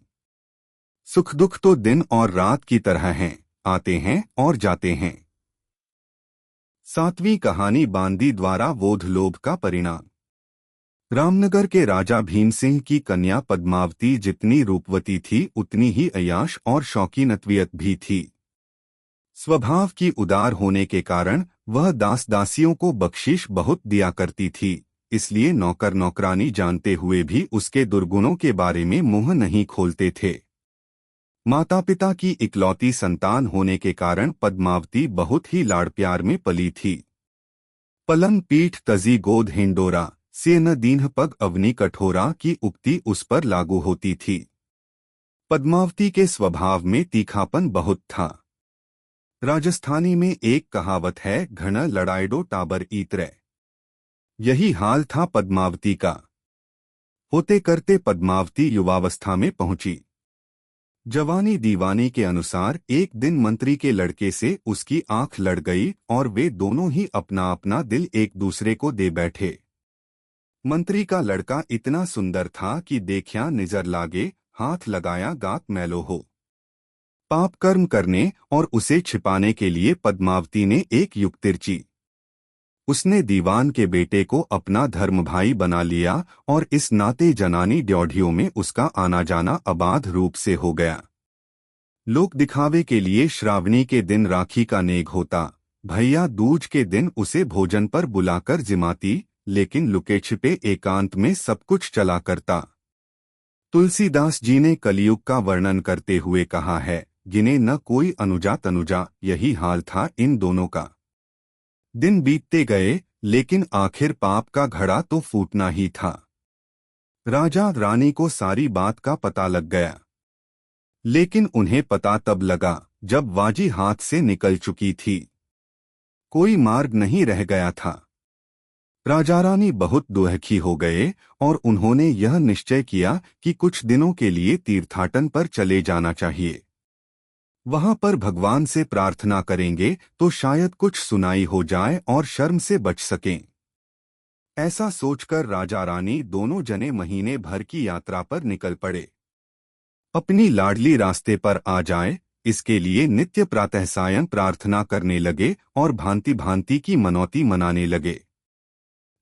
सुख दुख तो दिन और रात की तरह हैं, आते हैं और जाते हैं। 7वीं कहानी बांदी द्वारा वोध लोभ का परिणाम। रामनगर के राजा भीमसिंह की कन्या पद्मावती जितनी रूपवती थी उतनी ही अय्याश और शौकीनत्वियत भी थी। स्वभाव की उदार होने के कारण वह दास दासियों को बख्शीश बहुत दिया करती थी, इसलिए नौकर नौकरानी जानते हुए भी उसके दुर्गुणों के बारे में मुंह नहीं खोलते थे। माता पिता की इकलौती संतान होने के कारण पद्मावती बहुत ही लाड़ प्यार में पली थी। पलंग पीठ तजी गोद हिंडोरा, से न दीन्ह पग अवनी कठोरा की उक्ति उस पर लागू होती थी। पद्मावती के स्वभाव में तीखापन बहुत था। राजस्थानी में एक कहावत है, घना लड़ाइडो टाबर ईतरे। यही हाल था पद्मावती का। होते करते पद्मावती युवावस्था में पहुंची। जवानी दीवानी के अनुसार एक दिन मंत्री के लड़के से उसकी आंख लड़ गई और वे दोनों ही अपना अपना दिल एक दूसरे को दे बैठे। मंत्री का लड़का इतना सुंदर था कि देखया निजर लागे, हाथ लगाया गात मैलो हो। पाप कर्म करने और उसे छिपाने के लिए पद्मावती ने एक युक्ति रची। उसने दीवान के बेटे को अपना धर्म भाई बना लिया और इस नाते जनानी ड्योढ़ियों में उसका आना जाना अबाध रूप से हो गया। लोक दिखावे के लिए श्रावणी के दिन राखी का नेग होता, भैया दूज के दिन उसे भोजन पर बुलाकर जिमाती, लेकिन लुके छिपे एकांत में सब कुछ चला करता। तुलसीदास जी ने कलयुग का वर्णन करते हुए कहा है, गिने न कोई अनुजा तनुजा, यही हाल था इन दोनों का। दिन बीतते गए, लेकिन आखिर पाप का घड़ा तो फूटना ही था। राजा रानी को सारी बात का पता लग गया, लेकिन उन्हें पता तब लगा जब बाजी हाथ से निकल चुकी थी। कोई मार्ग नहीं रह गया था। राजा रानी बहुत दुखी हो गए और उन्होंने यह निश्चय किया कि कुछ दिनों के लिए तीर्थाटन पर चले जाना चाहिए। वहां पर भगवान से प्रार्थना करेंगे तो शायद कुछ सुनाई हो जाए और शर्म से बच सकें। ऐसा सोचकर राजा रानी दोनों जने महीने भर की यात्रा पर निकल पड़े। अपनी लाडली रास्ते पर आ जाए, इसके लिए नित्य प्रातः सायं प्रार्थना करने लगे और भांति भांति की मनौती मनाने लगे।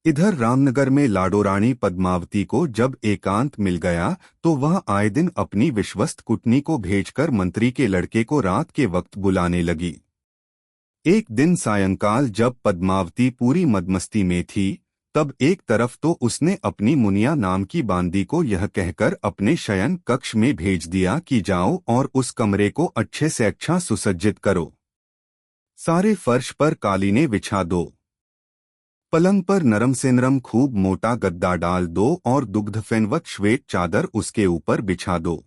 इधर रामनगर में लाडो रानी पद्मावती को जब एकांत मिल गया तो वह आए दिन अपनी विश्वस्त कुटनी को भेजकर मंत्री के लड़के को रात के वक्त बुलाने लगी। एक दिन सायंकाल जब पद्मावती पूरी मदमस्ती में थी, तब एक तरफ तो उसने अपनी मुनिया नाम की बांदी को यह कहकर अपने शयन कक्ष में भेज दिया कि जाओ और उस कमरे को अच्छे से अच्छा सुसज्जित करो। सारे फर्श पर कालीने बिछा दो, पलंग पर नरम से नरम खूब मोटा गद्दा डाल दो और दुग्धफेनवत श्वेत चादर उसके ऊपर बिछा दो।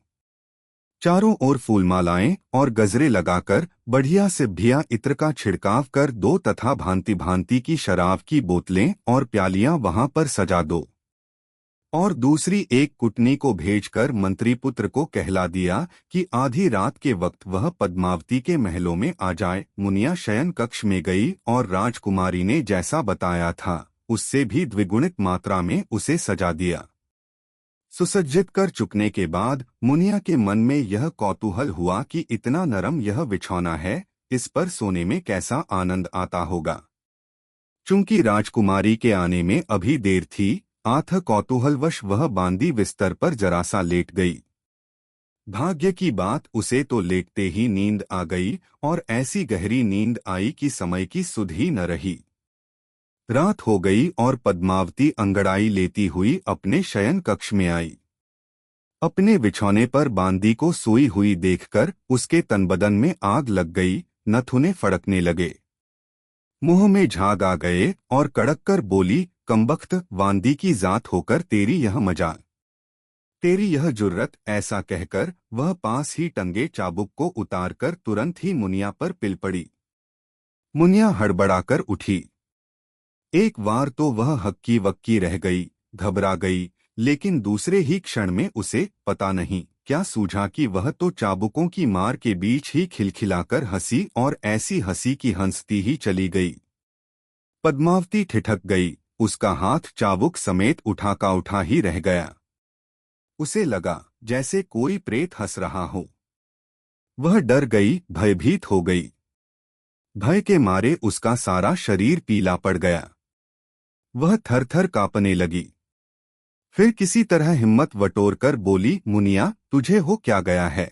चारों ओर फूलमालाएं और गजरे लगाकर बढ़िया से भिया इत्र का छिड़काव कर दो तथा भांति भांति की शराब की बोतलें और प्यालियां वहां पर सजा दो। और दूसरी एक कुटनी को भेजकर मंत्री पुत्र को कहला दिया कि आधी रात के वक्त वह पद्मावती के महलों में आ जाए। मुनिया शयन कक्ष में गई और राजकुमारी ने जैसा बताया था उससे भी द्विगुणित मात्रा में उसे सजा दिया। सुसज्जित कर चुकने के बाद मुनिया के मन में यह कौतूहल हुआ कि इतना नरम यह बिछौना है, इस पर सोने में कैसा आनंद आता होगा। चूंकि राजकुमारी के आने में अभी देर थी, आथ कौतूहलवश वह बांदी बिस्तर पर जरा सा लेट गई। भाग्य की बात उसे तो लेटते ही नींद आ गई और ऐसी गहरी नींद आई कि समय की सुध ही न रही। रात हो गई और पद्मावती अंगड़ाई लेती हुई अपने शयन कक्ष में आई। अपने बिछौने पर बांदी को सोई हुई देखकर उसके तनबदन में आग लग गई, नथुने फड़कने लगे, मुंह में झाग आ गए और कड़क कर बोली, कमबख्त, बांदी की जात होकर तेरी यह मजाल, तेरी यह जुर्रत। ऐसा कहकर वह पास ही टंगे चाबुक को उतारकर तुरंत ही मुनिया पर पिल पड़ी। मुनिया हड़बड़ाकर उठी। एक बार तो वह हक्की वक्की रह गई, घबरा गई, लेकिन दूसरे ही क्षण में उसे पता नहीं क्या सूझा कि वह तो चाबुकों की मार के बीच ही खिलखिलाकर हंसी और ऐसी हंसी की हंसती ही चली गई। पद्मावती ठिठक गई, उसका हाथ चाबुक समेत उठा का उठा ही रह गया। उसे लगा जैसे कोई प्रेत हंस रहा हो। वह डर गई, भयभीत हो गई। भय के मारे उसका सारा शरीर पीला पड़ गया। वह थर थर कांपने लगी। फिर किसी तरह हिम्मत बटोरकर बोली, मुनिया, तुझे हो क्या गया है?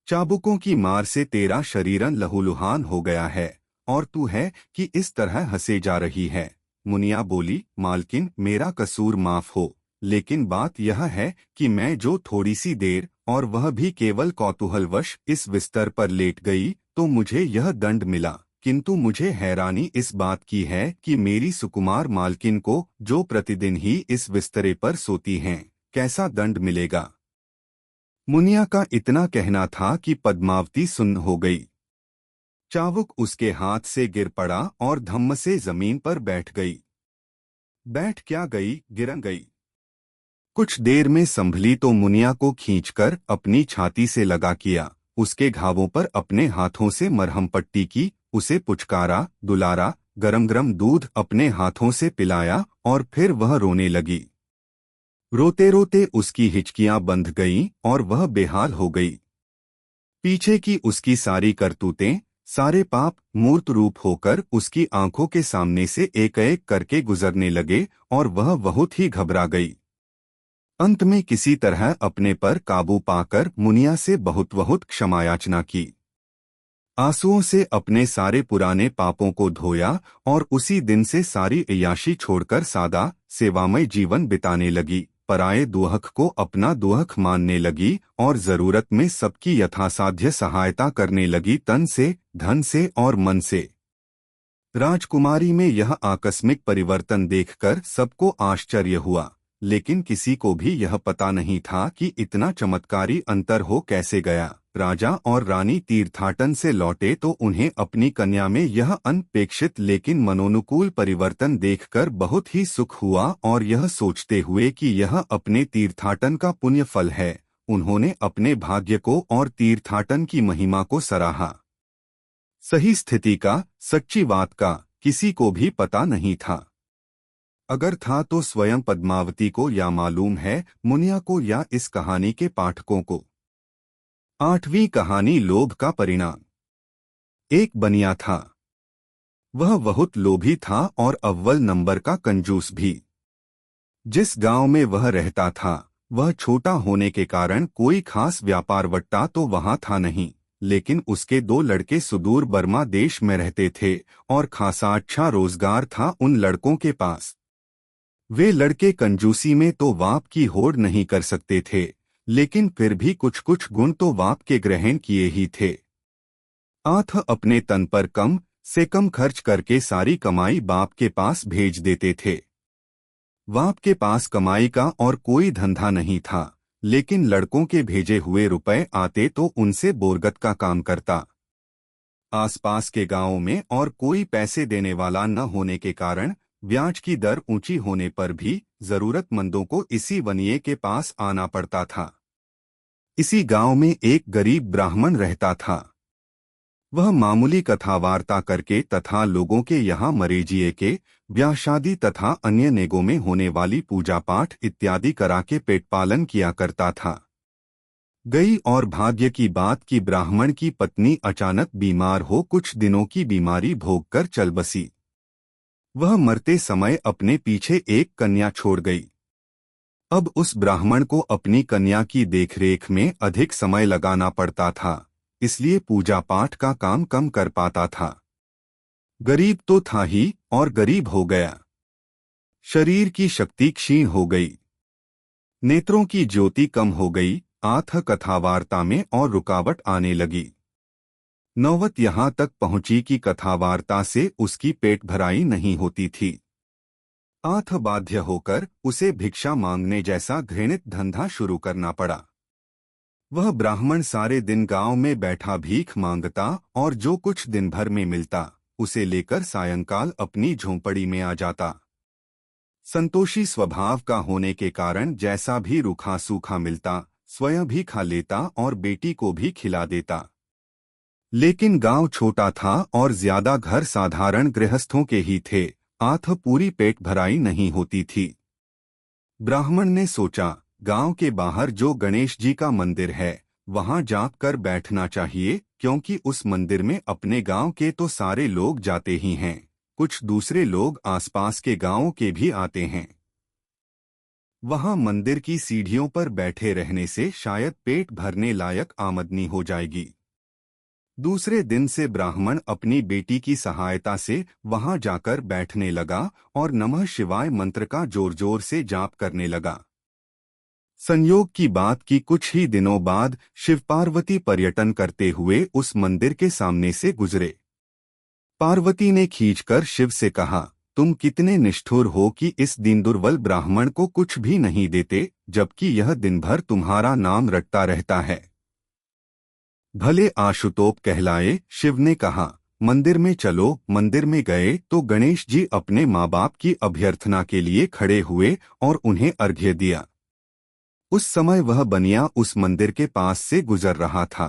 चाबुकों की मार से तेरा शरीरन लहूलुहान हो गया है और तू है कि इस तरह हंसे जा रही है। मुनिया बोली, मालकिन, मेरा कसूर माफ हो, लेकिन बात यह है कि मैं जो थोड़ी सी देर और वह भी केवल कौतूहलवश इस बिस्तर पर लेट गई तो मुझे यह दंड मिला, किंतु मुझे हैरानी इस बात की है कि मेरी सुकुमार मालकिन को जो प्रतिदिन ही इस बिस्तरे पर सोती हैं, कैसा दंड मिलेगा। मुनिया का इतना कहना था कि पद्मावती सुन्न हो गई। चाबुक उसके हाथ से गिर पड़ा और धम्म से जमीन पर बैठ गई। बैठ क्या गई, गिर गई। कुछ देर में संभली तो मुनिया को खींचकर अपनी छाती से लगा किया, उसके घावों पर अपने हाथों से मरहम पट्टी की, उसे पुचकारा, दुलारा, गरम गरम दूध अपने हाथों से पिलाया और फिर वह रोने लगी। रोते रोते उसकी हिचकियां बंध गईं और वह बेहाल हो गई। पीछे की उसकी सारी करतूतें, सारे पाप मूर्त रूप होकर उसकी आंखों के सामने से एक एक करके गुजरने लगे और वह बहुत ही घबरा गई। अंत में किसी तरह अपने पर काबू पाकर मुनिया से बहुत बहुत क्षमायाचना की। आंसुओं से अपने सारे पुराने पापों को धोया और उसी दिन से सारी अय्याशी छोड़कर सादा सेवामय जीवन बिताने लगी, पराये दुहक को अपना दुहक मानने लगी और जरूरत में सबकी यथासाध्य सहायता करने लगी, तन से, धन से और मन से। राजकुमारी में यह आकस्मिक परिवर्तन देखकर सबको आश्चर्य हुआ, लेकिन किसी को भी यह पता नहीं था कि इतना चमत्कारी अंतर हो कैसे गया। राजा और रानी तीर्थाटन से लौटे तो उन्हें अपनी कन्या में यह अनपेक्षित लेकिन मनोनुकूल परिवर्तन देखकर बहुत ही सुख हुआ और यह सोचते हुए कि यह अपने तीर्थाटन का पुण्य फल है, उन्होंने अपने भाग्य को और तीर्थाटन की महिमा को सराहा। सही स्थिति का, सच्ची बात का किसी को भी पता नहीं था। अगर था तो स्वयं पद्मावती को या मालूम है, मुनिया को या इस कहानी के पाठकों को। 8वीं कहानी लोभ का परिणाम। एक बनिया था। वह बहुत लोभी था और अव्वल नंबर का कंजूस भी। जिस गांव में वह रहता था वह छोटा होने के कारण कोई खास व्यापार वट्टा तो वहां था नहीं, लेकिन उसके 2 लड़के सुदूर बर्मा देश में रहते थे और खासा अच्छा रोजगार था उन लड़कों के पास। वे लड़के कंजूसी में तो वाप की होड़ नहीं कर सकते थे, लेकिन फिर भी कुछ कुछ गुण तो वाप के ग्रहण किए ही थे। आठ अपने तन पर कम से कम खर्च करके सारी कमाई बाप के पास भेज देते थे। बाप के पास कमाई का और कोई धंधा नहीं था, लेकिन लड़कों के भेजे हुए रुपए आते तो उनसे बोरगत का काम करता। आसपास के गांवों में और कोई पैसे देने वाला न होने के कारण ब्याज की दर ऊंची होने पर भी जरूरतमंदों को इसी वनिये के पास आना पड़ता था। इसी गांव में एक गरीब ब्राह्मण रहता था। वह मामूली कथावार्ता करके तथा लोगों के यहाँ मरेजिए के, ब्याह शादी तथा अन्य नेगों में होने वाली पूजा पाठ इत्यादि करा के पेट पालन किया करता था। गई और भाग्य की बात कि ब्राह्मण की पत्नी अचानक बीमार हो कुछ दिनों की बीमारी भोग कर चल बसी। वह मरते समय अपने पीछे एक कन्या छोड़ गई। अब उस ब्राह्मण को अपनी कन्या की देखरेख में अधिक समय लगाना पड़ता था, इसलिए पूजा पाठ का काम कम कर पाता था। गरीब तो था ही और गरीब हो गया। शरीर की शक्ति क्षीण हो गई, नेत्रों की ज्योति कम हो गई, आथ कथावार्ता में और रुकावट आने लगी। नौबत यहाँ तक पहुंची कि कथावार्ता से उसकी पेट भराई नहीं होती थी। आथ बाध्य होकर उसे भिक्षा मांगने जैसा घृणित धंधा शुरू करना पड़ा। वह ब्राह्मण सारे दिन गांव में बैठा भीख मांगता और जो कुछ दिन भर में मिलता उसे लेकर सायंकाल अपनी झोंपड़ी में आ जाता। संतोषी स्वभाव का होने के कारण जैसा भी रूखा सूखा मिलता स्वयं भी खा लेता और बेटी को भी खिला देता। लेकिन गांव छोटा था और ज्यादा घर साधारण गृहस्थों के ही थे, आथ पूरी पेट भराई नहीं होती थी। ब्राह्मण ने सोचा, गांव के बाहर जो गणेश जी का मंदिर है वहां जाकर बैठना चाहिए, क्योंकि उस मंदिर में अपने गांव के तो सारे लोग जाते ही हैं, कुछ दूसरे लोग आसपास के गांवों के भी आते हैं। वहां मंदिर की सीढ़ियों पर बैठे रहने से शायद पेट भरने लायक आमदनी हो जाएगी। दूसरे दिन से ब्राह्मण अपनी बेटी की सहायता से वहां जाकर बैठने लगा और नमः शिवाय मंत्र का जोर जोर से जाप करने लगा। संयोग की बात कि कुछ ही दिनों बाद शिव पार्वती पर्यटन करते हुए उस मंदिर के सामने से गुजरे। पार्वती ने खींचकर शिव से कहा, तुम कितने निष्ठुर हो कि इस दीन दुर्बल ब्राह्मण को कुछ भी नहीं देते, जबकि यह दिन भर तुम्हारा नाम रटता रहता है। भले आशुतोप कहलाए, शिव ने कहा, मंदिर में चलो। मंदिर में गए तो गणेश जी अपने माँ बाप की अभ्यर्थना के लिए खड़े हुए और उन्हें अर्घ्य दिया। उस समय वह बनिया उस मंदिर के पास से गुजर रहा था।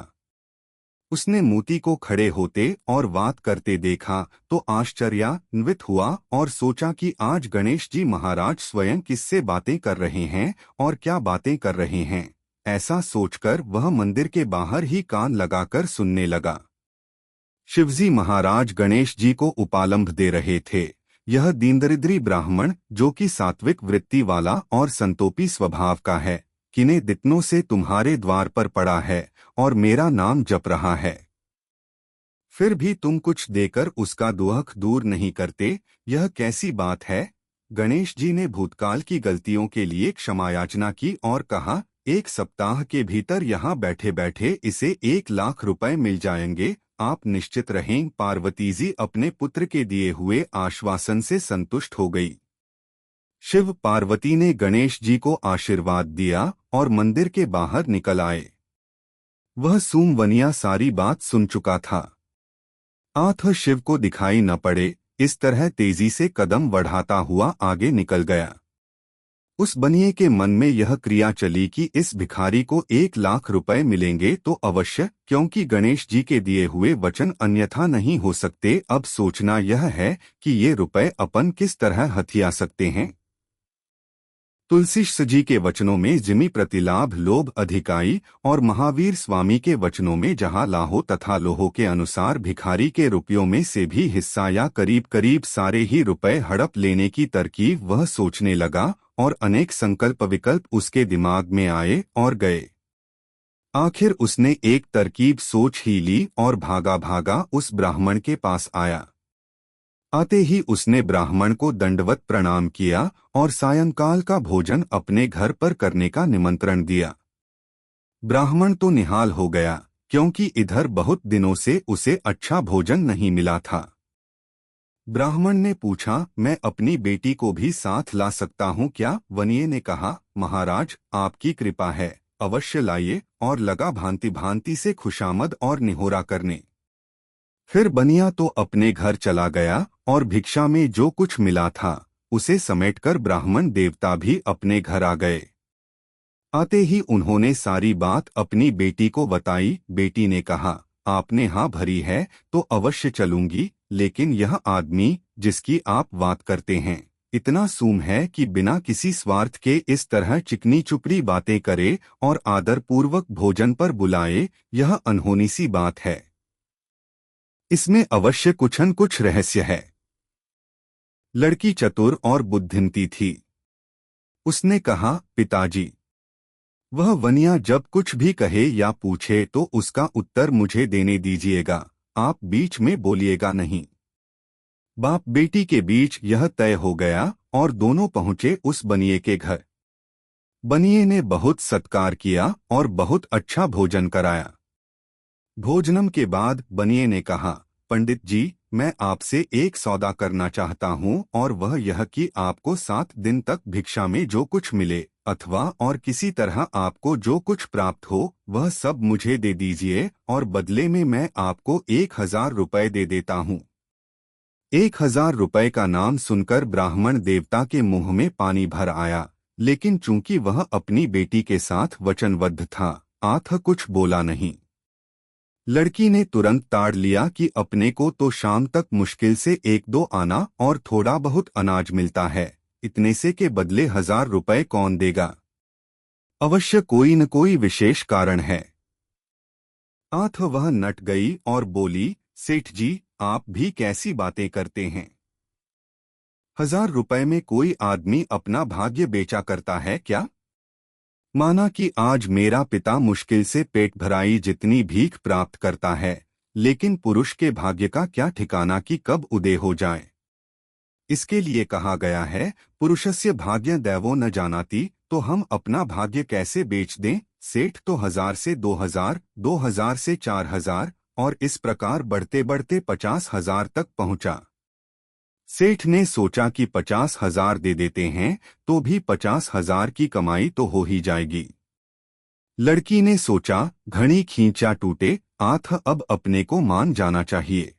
उसने मोती को खड़े होते और बात करते देखा तो आश्चर्यान्वित हुआ और सोचा कि आज गणेश जी महाराज स्वयं किससे बातें कर रहे हैं और क्या बातें कर रहे हैं। ऐसा सोचकर वह मंदिर के बाहर ही कान लगाकर सुनने लगा। शिवजी महाराज गणेश जी को उपालंभ दे रहे थे। यह दीनदरिद्री ब्राह्मण, जो कि सात्विक वृत्ति वाला और संतोपी स्वभाव का है, किने दिनों से तुम्हारे द्वार पर पड़ा है और मेरा नाम जप रहा है, फिर भी तुम कुछ देकर उसका दुख दूर नहीं करते। यह कैसी बात है? गणेश जी ने भूतकाल की गलतियों के लिए क्षमा याचना की और कहा, 1 सप्ताह के भीतर यहाँ बैठे बैठे इसे 1 लाख रुपए मिल जाएंगे, आप निश्चित रहें। पार्वती जी अपने पुत्र के दिए हुए आश्वासन से संतुष्ट हो गई। शिव पार्वती ने गणेश जी को आशीर्वाद दिया और मंदिर के बाहर निकल आए। वह सूमवनिया सारी बात सुन चुका था। आठ शिव को दिखाई न पड़े, इस तरह तेजी से कदम बढ़ाता हुआ आगे निकल गया। उस बनिए के मन में यह क्रिया चली कि इस भिखारी को 1 लाख रुपए मिलेंगे तो अवश्य, क्योंकि गणेश जी के दिए हुए वचन अन्यथा नहीं हो सकते। अब सोचना यह है कि ये रुपए अपन किस तरह हथिया सकते हैं। तुलसीश जी के वचनों में जिमी प्रतिलाभ लोभ अधिकाई और महावीर स्वामी के वचनों में जहां लाहो तथा लोहो के अनुसार भिखारी के रुपयों में से भी हिस्सा या करीब करीब सारे ही रुपए हड़प लेने की तरकीब वह सोचने लगा और अनेक संकल्प विकल्प उसके दिमाग में आए और गए। आखिर उसने एक तरकीब सोच ही ली और भागा भागा उस ब्राह्मण के पास आया। आते ही उसने ब्राह्मण को दंडवत प्रणाम किया और सायंकाल का भोजन अपने घर पर करने का निमंत्रण दिया। ब्राह्मण तो निहाल हो गया, क्योंकि इधर बहुत दिनों से उसे अच्छा भोजन नहीं मिला था। ब्राह्मण ने पूछा, मैं अपनी बेटी को भी साथ ला सकता हूँ क्या? वनिये ने कहा, महाराज आपकी कृपा है, अवश्य लाइए, और लगा भांति भांति से खुशामद और निहोरा करने। फिर बनिया तो अपने घर चला गया और भिक्षा में जो कुछ मिला था उसे समेटकर ब्राह्मण देवता भी अपने घर आ गए। आते ही उन्होंने सारी बात अपनी बेटी को बताई। बेटी ने कहा, आपने हाँ भरी है तो अवश्य चलूंगी, लेकिन यह आदमी जिसकी आप बात करते हैं इतना सूम है कि बिना किसी स्वार्थ के इस तरह चिकनी चुपड़ी बातें करे और आदरपूर्वक भोजन पर बुलाए, यह अनहोनी सी बात है। इसमें अवश्य कुछ न कुछ रहस्य है। लड़की चतुर और बुद्धिमती थी। उसने कहा, पिताजी, वह वनिया जब कुछ भी कहे या पूछे तो उसका उत्तर मुझे देने दीजिएगा, आप बीच में बोलिएगा नहीं। बाप बेटी के बीच यह तय हो गया और दोनों पहुंचे उस बनिए के घर। बनिए ने बहुत सत्कार किया और बहुत अच्छा भोजन कराया। भोजनम के बाद बनिए ने कहा, पंडित जी, मैं आपसे एक सौदा करना चाहता हूँ, और वह यह कि आपको 7 दिन तक भिक्षा में जो कुछ मिले अथवा और किसी तरह आपको जो कुछ प्राप्त हो वह सब मुझे दे दीजिए, और बदले में मैं आपको 1000 रुपए दे देता हूँ। 1000 रुपए का नाम सुनकर ब्राह्मण देवता के मुंह में पानी भर आया, लेकिन चूंकि वह अपनी बेटी के साथ वचनबद्ध था, आथ कुछ बोला नहीं। लड़की ने तुरंत ताड़ लिया कि अपने को तो शाम तक मुश्किल से 1-2 आना और थोड़ा बहुत अनाज मिलता है, इतने से के बदले 1000 रुपए कौन देगा? अवश्य कोई न कोई विशेष कारण है। आठ वह नट गई और बोली, सेठ जी, आप भी कैसी बातें करते हैं? 1000 रुपए में कोई आदमी अपना भाग्य बेचा करता है क्या? माना कि आज मेरा पिता मुश्किल से पेट भराई जितनी भीख प्राप्त करता है, लेकिन पुरुष के भाग्य का क्या ठिकाना कि कब उदय हो जाए। इसके लिए कहा गया है, पुरुषस्य भाग्य दैवो न जानाति, तो हम अपना भाग्य कैसे बेच दें? सेठ तो 1000 से 2000, 2000 से 4000 और इस प्रकार बढ़ते बढ़ते 50,000 तक पहुंचा। सेठ ने सोचा कि 50,000 दे देते हैं तो भी 50,000 की कमाई तो हो ही जाएगी। लड़की ने सोचा, घड़ी खींचा टूटे, आथ अब अपने को मान जाना चाहिए।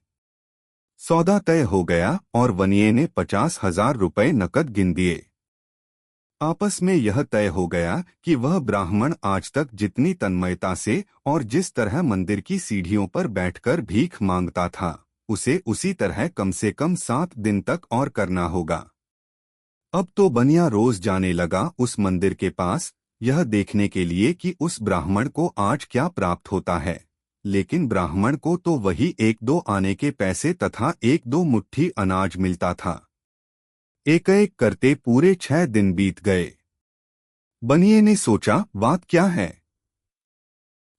सौदा तय हो गया और वनिये ने 50,000 रुपए नकद गिन दिए। आपस में यह तय हो गया कि वह ब्राह्मण आज तक जितनी तन्मयता से और जिस तरह मंदिर की सीढ़ियों पर बैठकर भीख मांगता था, उसे उसी तरह कम से कम 7 दिन तक और करना होगा। अब तो बनिया रोज जाने लगा उस मंदिर के पास, यह देखने के लिए कि उस ब्राह्मण को आज क्या प्राप्त होता है। लेकिन ब्राह्मण को तो वही 1-2 आने के पैसे तथा 1-2 मुट्ठी अनाज मिलता था। एक एक करते पूरे 6 दिन बीत गए। बनिए ने सोचा, बात क्या है?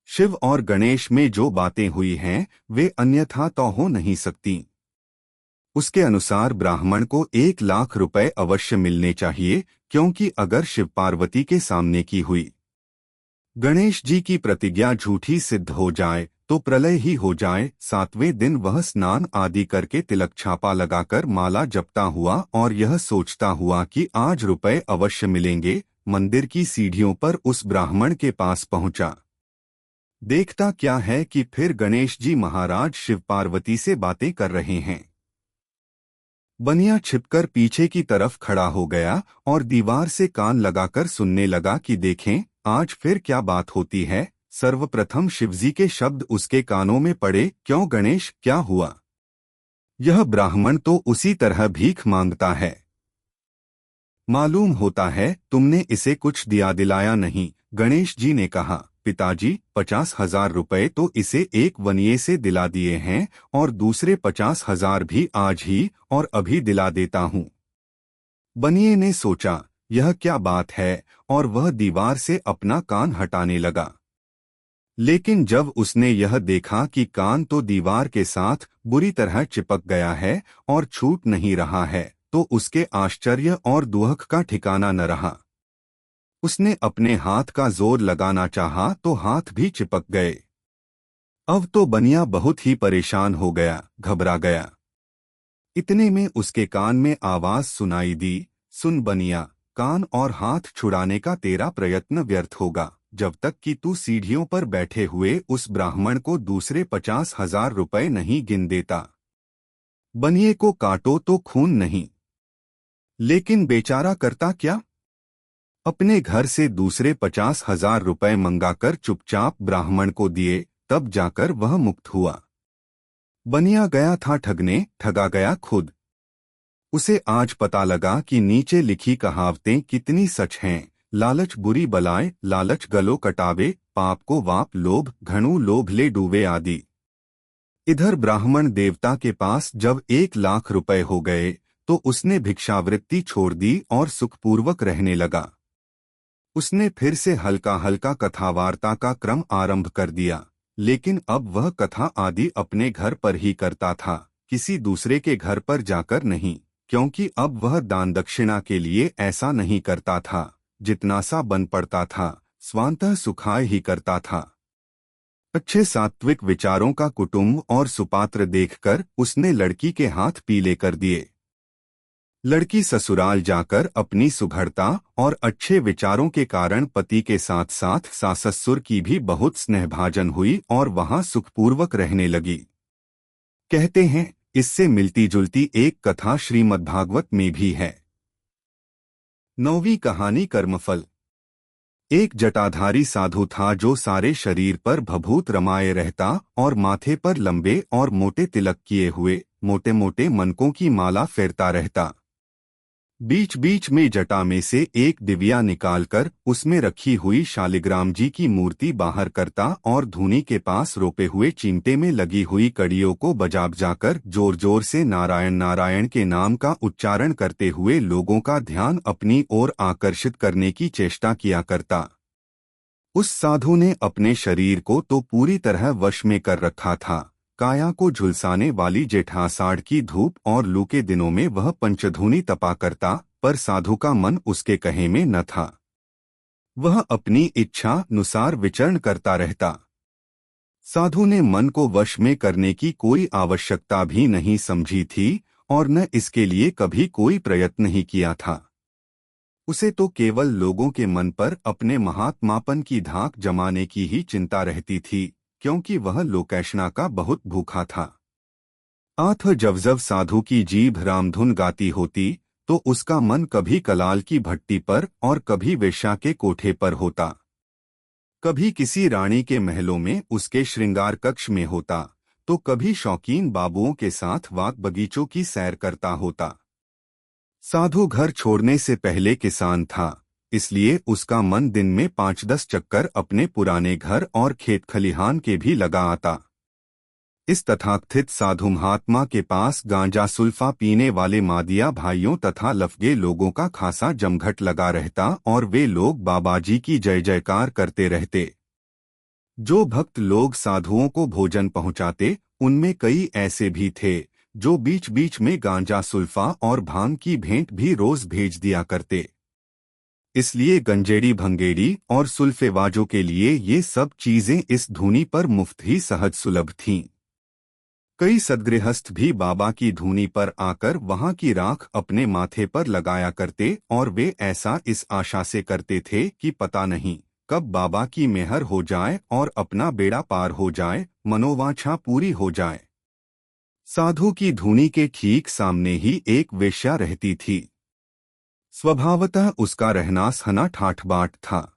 शिव और गणेश में जो बातें हुई हैं, वे अन्यथा तो हो नहीं सकती। उसके अनुसार ब्राह्मण को 1 लाख रुपए अवश्य मिलने चाहिए, क्योंकि अगर शिव पार्वती के सामने की हुई गणेश जी की प्रतिज्ञा झूठी सिद्ध हो जाए तो प्रलय ही हो जाए। 7वें दिन वह स्नान आदि करके तिलक छापा लगाकर माला जपता हुआ और यह सोचता हुआ कि आज रुपए अवश्य मिलेंगे, मंदिर की सीढ़ियों पर उस ब्राह्मण के पास पहुंचा। देखता क्या है कि फिर गणेश जी महाराज शिव पार्वती से बातें कर रहे हैं। बनिया छिपकर पीछे की तरफ खड़ा हो गया और दीवार से कान लगाकर सुनने लगा कि देखें आज फिर क्या बात होती है। सर्वप्रथम शिवजी के शब्द उसके कानों में पड़े, क्यों गणेश, क्या हुआ? यह ब्राह्मण तो उसी तरह भीख मांगता है। मालूम होता है तुमने इसे कुछ दिया दिलाया नहीं। गणेश जी ने कहा, पिताजी 50,000 रुपए तो इसे एक वनिये से दिला दिए हैं और दूसरे 50,000 भी आज ही और अभी दिला देता हूँ। बनिये ने सोचा यह क्या बात है और वह दीवार से अपना कान हटाने लगा। लेकिन जब उसने यह देखा कि कान तो दीवार के साथ बुरी तरह चिपक गया है और छूट नहीं रहा है, तो उसके आश्चर्य और दुहक का ठिकाना न रहा। उसने अपने हाथ का जोर लगाना चाहा तो हाथ भी चिपक गए। अब तो बनिया बहुत ही परेशान हो गया, घबरा गया। इतने में उसके कान में आवाज सुनाई दी, सुन बनिया, कान और हाथ छुड़ाने का तेरा प्रयत्न व्यर्थ होगा जब तक कि तू सीढ़ियों पर बैठे हुए उस ब्राह्मण को दूसरे 50,000 रुपए नहीं गिन देता। बनिए को काटो तो खून नहीं। लेकिन बेचारा करता क्या? अपने घर से दूसरे 50,000 रुपए मंगाकर चुपचाप ब्राह्मण को दिए, तब जाकर वह मुक्त हुआ। बनिया गया था ठगने, ठगा गया खुद। उसे आज पता लगा कि नीचे लिखी कहावतें कितनी सच हैं। लालच बुरी बलाए, लालच गलो कटावे, पाप को वाप लोभ, घणु लोभ ले डूबे आदि। इधर ब्राह्मण देवता के पास जब 1 लाख रुपए हो गए तो उसने भिक्षावृत्ति छोड़ दी और सुखपूर्वक रहने लगा। उसने फिर से हल्का हल्का कथावार्ता का क्रम आरंभ कर दिया, लेकिन अब वह कथा आदि अपने घर पर ही करता था, किसी दूसरे के घर पर जाकर नहीं, क्योंकि अब वह दान दक्षिणा के लिए ऐसा नहीं करता था। जितना सा बन पड़ता था स्वांतः सुखाय ही करता था। अच्छे सात्विक विचारों का कुटुंब और सुपात्र देखकर उसने लड़की के हाथ पीले कर दिए। लड़की ससुराल जाकर अपनी सुघड़ता और अच्छे विचारों के कारण पति के साथ साथ सास-ससुर की भी बहुत स्नेहभाजन हुई और वहां सुखपूर्वक रहने लगी। कहते हैं इससे मिलती जुलती एक कथा श्रीमद्भागवत में भी है। 9वीं कहानी कर्मफल। एक जटाधारी साधु था जो सारे शरीर पर भभूत रमाए रहता और माथे पर लंबे और मोटे तिलक किए हुए मोटे मोटे मनकों की माला फेरता रहता। बीच बीच में जटा में से एक दिव्या निकालकर उसमें रखी हुई शालिग्राम जी की मूर्ति बाहर करता और धूनी के पास रोपे हुए चिमटे में लगी हुई कड़ियों को बजा बजाकर जोर जोर से नारायण नारायण के नाम का उच्चारण करते हुए लोगों का ध्यान अपनी ओर आकर्षित करने की चेष्टा किया करता। उस साधु ने अपने शरीर को तो पूरी तरह वश में कर रखा था। काया को झुलसाने वाली जेठासाड़ की धूप और लू के दिनों में वह पंचधूनी तपा करता, पर साधु का मन उसके कहे में न था। वह अपनी इच्छा अनुसार विचरण करता रहता। साधु ने मन को वश में करने की कोई आवश्यकता भी नहीं समझी थी और न इसके लिए कभी कोई प्रयत्न ही किया था। उसे तो केवल लोगों के मन पर अपने महात्मापन की धाक जमाने की ही चिंता रहती थी, क्योंकि वह लोकैष्णा का बहुत भूखा था। आठ जब साधु की जीभ रामधुन गाती होती तो उसका मन कभी कलाल की भट्टी पर और कभी वेश्या के कोठे पर होता। कभी किसी रानी के महलों में उसके श्रृंगार कक्ष में होता, तो कभी शौकीन बाबुओं के साथ बाग बगीचों की सैर करता होता। साधु घर छोड़ने से पहले किसान था, इसलिए उसका मन दिन में 5-10 चक्कर अपने पुराने घर और खेत खलिहान के भी लगा आता। इस तथाकथित साधु महात्मा के पास गांजा सुल्फा पीने वाले मादिया भाइयों तथा लफगे लोगों का खासा जमघट लगा रहता और वे लोग बाबाजी की जय जयकार करते रहते। जो भक्त लोग साधुओं को भोजन पहुंचाते, उनमें कई ऐसे भी थे जो बीच बीच में गांजा सुल्फा और भांग की भेंट भी रोज भेज दिया करते। इसलिए गंजेड़ी भंगेड़ी और सुल्फेवाजों के लिए ये सब चीजें इस धूनी पर मुफ्त ही सहज सुलभ थीं। कई सद्गृहस्थ भी बाबा की धूनी पर आकर वहां की राख अपने माथे पर लगाया करते और वे ऐसा इस आशा से करते थे कि पता नहीं कब बाबा की मेहर हो जाए और अपना बेड़ा पार हो जाए, मनोवांछा पूरी हो जाए। साधु की धूनी के ठीक सामने ही एक वेश्या रहती थी। स्वभावतः उसका रहना सना ठाठ-बाट था।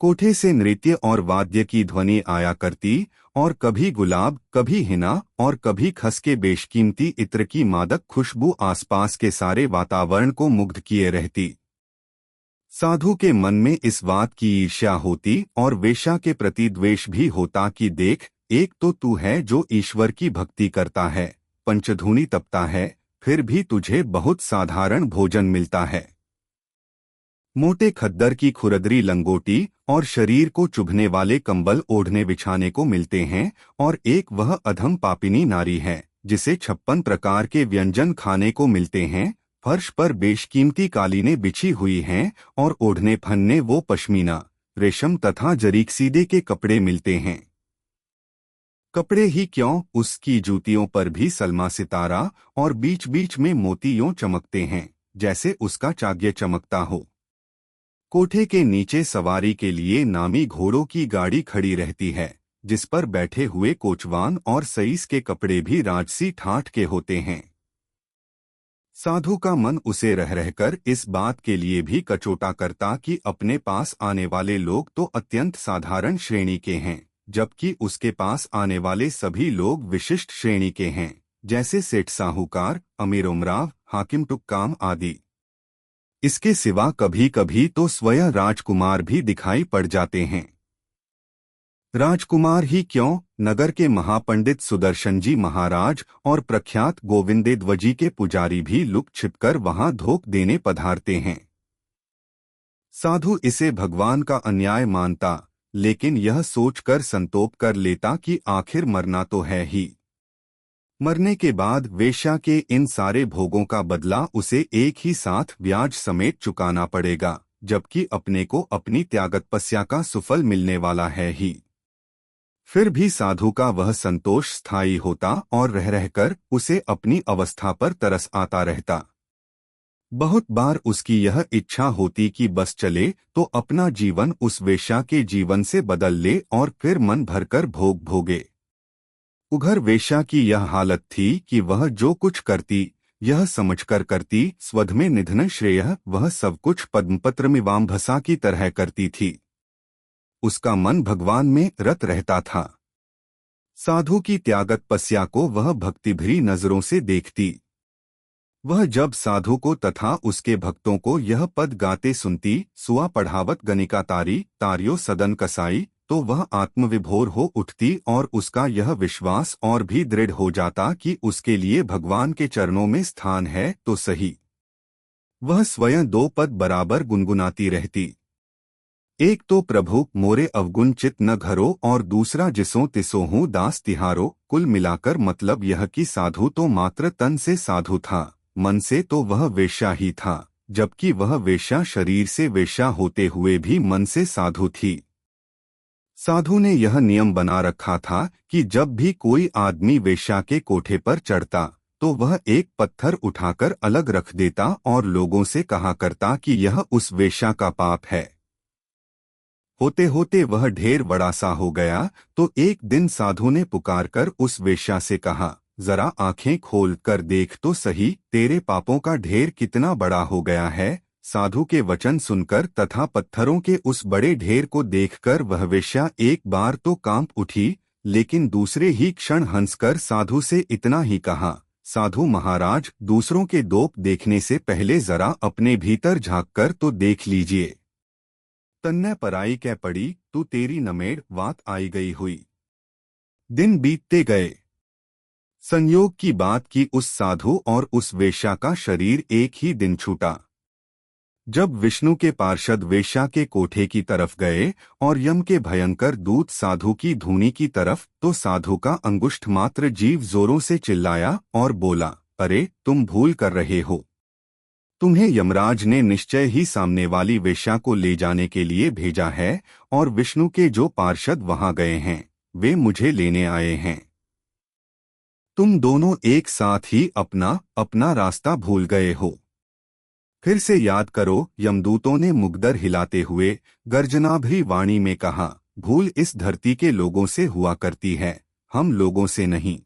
कोठे से नृत्य और वाद्य की ध्वनि आया करती और कभी गुलाब, कभी हिना और कभी खस के बेशकीमती इत्र की मादक खुशबू आसपास के सारे वातावरण को मुग्ध किए रहती। साधु के मन में इस बात की ईर्ष्या होती और वेश्या के प्रति द्वेष भी होता कि देख, एक तो तू है जो ईश्वर की भक्ति करता है, पंचधूनी तपता है, फिर भी तुझे बहुत साधारण भोजन मिलता है। मोटे खद्दर की खुरदरी लंगोटी और शरीर को चुभने वाले कंबल ओढ़ने बिछाने को मिलते हैं, और एक वह अधम पापिनी नारी है जिसे 56 प्रकार के व्यंजन खाने को मिलते हैं। फर्श पर बेशकीमती कालीनें बिछी हुई हैं और ओढ़ने फनने वो पश्मीना, रेशम तथा जरीकसीदे के कपड़े मिलते हैं। कपड़े ही क्यों, उसकी जूतियों पर भी सलमा सितारा और बीच बीच में मोती यूं चमकते हैं जैसे उसका चाग्य चमकता हो। कोठे के नीचे सवारी के लिए नामी घोड़ों की गाड़ी खड़ी रहती है, जिस पर बैठे हुए कोचवान और सईस के कपड़े भी राजसी ठाठ के होते हैं। साधु का मन उसे रह रहकर इस बात के लिए भी कचोटा करता कि अपने पास आने वाले लोग तो अत्यंत साधारण श्रेणी के हैं, जबकि उसके पास आने वाले सभी लोग विशिष्ट श्रेणी के हैं, जैसे सेठ साहूकार, अमीर उमराव, हाकिम टुक्काम आदि। इसके सिवा कभी कभी तो स्वयं राजकुमार भी दिखाई पड़ जाते हैं। राजकुमार ही क्यों, नगर के महापंडित सुदर्शन जी महाराज और प्रख्यात गोविंदेध्वजी के पुजारी भी लुक छिपकर वहां धोख देने पधारते हैं। साधु इसे भगवान का अन्याय मानता, लेकिन यह सोचकर संतोप कर लेता कि आखिर मरना तो है ही। मरने के बाद वेश्या के इन सारे भोगों का बदला उसे एक ही साथ ब्याज समेत चुकाना पड़ेगा, जबकि अपने को अपनी त्यागतपस्या का सुफल मिलने वाला है ही। फिर भी साधु का वह संतोष स्थायी होता और रह रहकर उसे अपनी अवस्था पर तरस आता रहता। बहुत बार उसकी यह इच्छा होती कि बस चले तो अपना जीवन उस वेश्या के जीवन से बदल ले और फिर मन भरकर भोग भोगे। उघर वेश्या की यह हालत थी कि वह जो कुछ करती, यह समझकर करती स्वधमे निधन श्रेयः, वह सब कुछ पद्मपत्र मिवाम्भसा की तरह करती थी। उसका मन भगवान में रत रहता था। साधु की त्यागतपस्या को वह भक्तिभरी नजरों से देखती। वह जब साधु को तथा उसके भक्तों को यह पद गाते सुनती, सुआ पढ़ावत गणिका तारी, तारियो सदन कसाई, तो वह आत्मविभोर हो उठती और उसका यह विश्वास और भी दृढ़ हो जाता कि उसके लिए भगवान के चरणों में स्थान है तो सही। वह स्वयं 2 पद बराबर गुनगुनाती रहती। एक तो प्रभु मोरे अवगुण चित न घरो और दूसरा जिसों तिसों हूँ दास तिहारो। कुल मिलाकर मतलब यह कि साधु तो मात्र तन से साधु था, मन से तो वह वेश्या ही था, जबकि वह वेश्या शरीर से वेश्या होते हुए भी मन से साधु थी। साधु ने यह नियम बना रखा था कि जब भी कोई आदमी वेश्या के कोठे पर चढ़ता तो वह एक पत्थर उठाकर अलग रख देता और लोगों से कहा करता कि यह उस वेश्या का पाप है। होते होते वह ढेर बड़ा सा हो गया तो एक दिन साधु ने पुकारकर उस वेश्या से कहा, जरा आंखें खोल कर देख तो सही, तेरे पापों का ढेर कितना बड़ा हो गया है। साधु के वचन सुनकर तथा पत्थरों के उस बड़े ढेर को देखकर वह वेश्या एक बार तो कांप उठी, लेकिन दूसरे ही क्षण हंसकर साधु से इतना ही कहा, साधु महाराज, दूसरों के दोप देखने से पहले जरा अपने भीतर झांककर तो देख लीजिए। तन्ने पराई कै पड़ी, तू तेरी नमेड़ वात आई गई हुई। दिन बीतते गए। संयोग की बात की उस साधु और उस वेश्या का शरीर एक ही दिन छूटा। जब विष्णु के पार्षद वेश्या के कोठे की तरफ गए और यम के भयंकर दूत साधु की धूनी की तरफ, तो साधु का अंगुष्ठ मात्र जीव जोरों से चिल्लाया और बोला, अरे तुम भूल कर रहे हो। तुम्हें यमराज ने निश्चय ही सामने वाली वेश्या को ले जाने के लिए भेजा है, और विष्णु के जो पार्षद वहां गए हैं वे मुझे लेने आए हैं। तुम दोनों एक साथ ही अपना अपना रास्ता भूल गए हो। फिर से याद करो। यमदूतों ने मुग्दर हिलाते हुए गर्जनाभरी वाणी में कहा, भूल इस धरती के लोगों से हुआ करती है, हम लोगों से नहीं।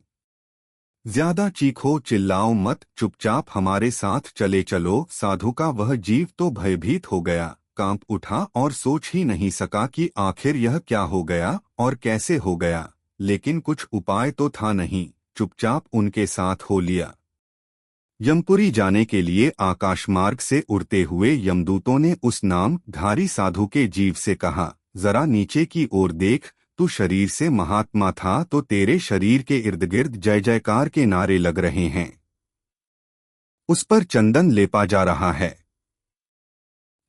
ज्यादा चीखो चिल्लाओ मत, चुपचाप हमारे साथ चले चलो। साधु का वह जीव तो भयभीत हो गया, कांप उठा और सोच ही नहीं सका कि आखिर यह क्या हो गया और कैसे हो गया, लेकिन कुछ उपाय तो था नहीं, चुपचाप उनके साथ हो लिया। यमपुरी जाने के लिए आकाशमार्ग से उड़ते हुए यमदूतों ने उस नाम धारी साधु के जीव से कहा, जरा नीचे की ओर देख, तू शरीर से महात्मा था तो तेरे शरीर के इर्द गिर्द जय जयकार के नारे लग रहे हैं। उस पर चंदन लेपा जा रहा है।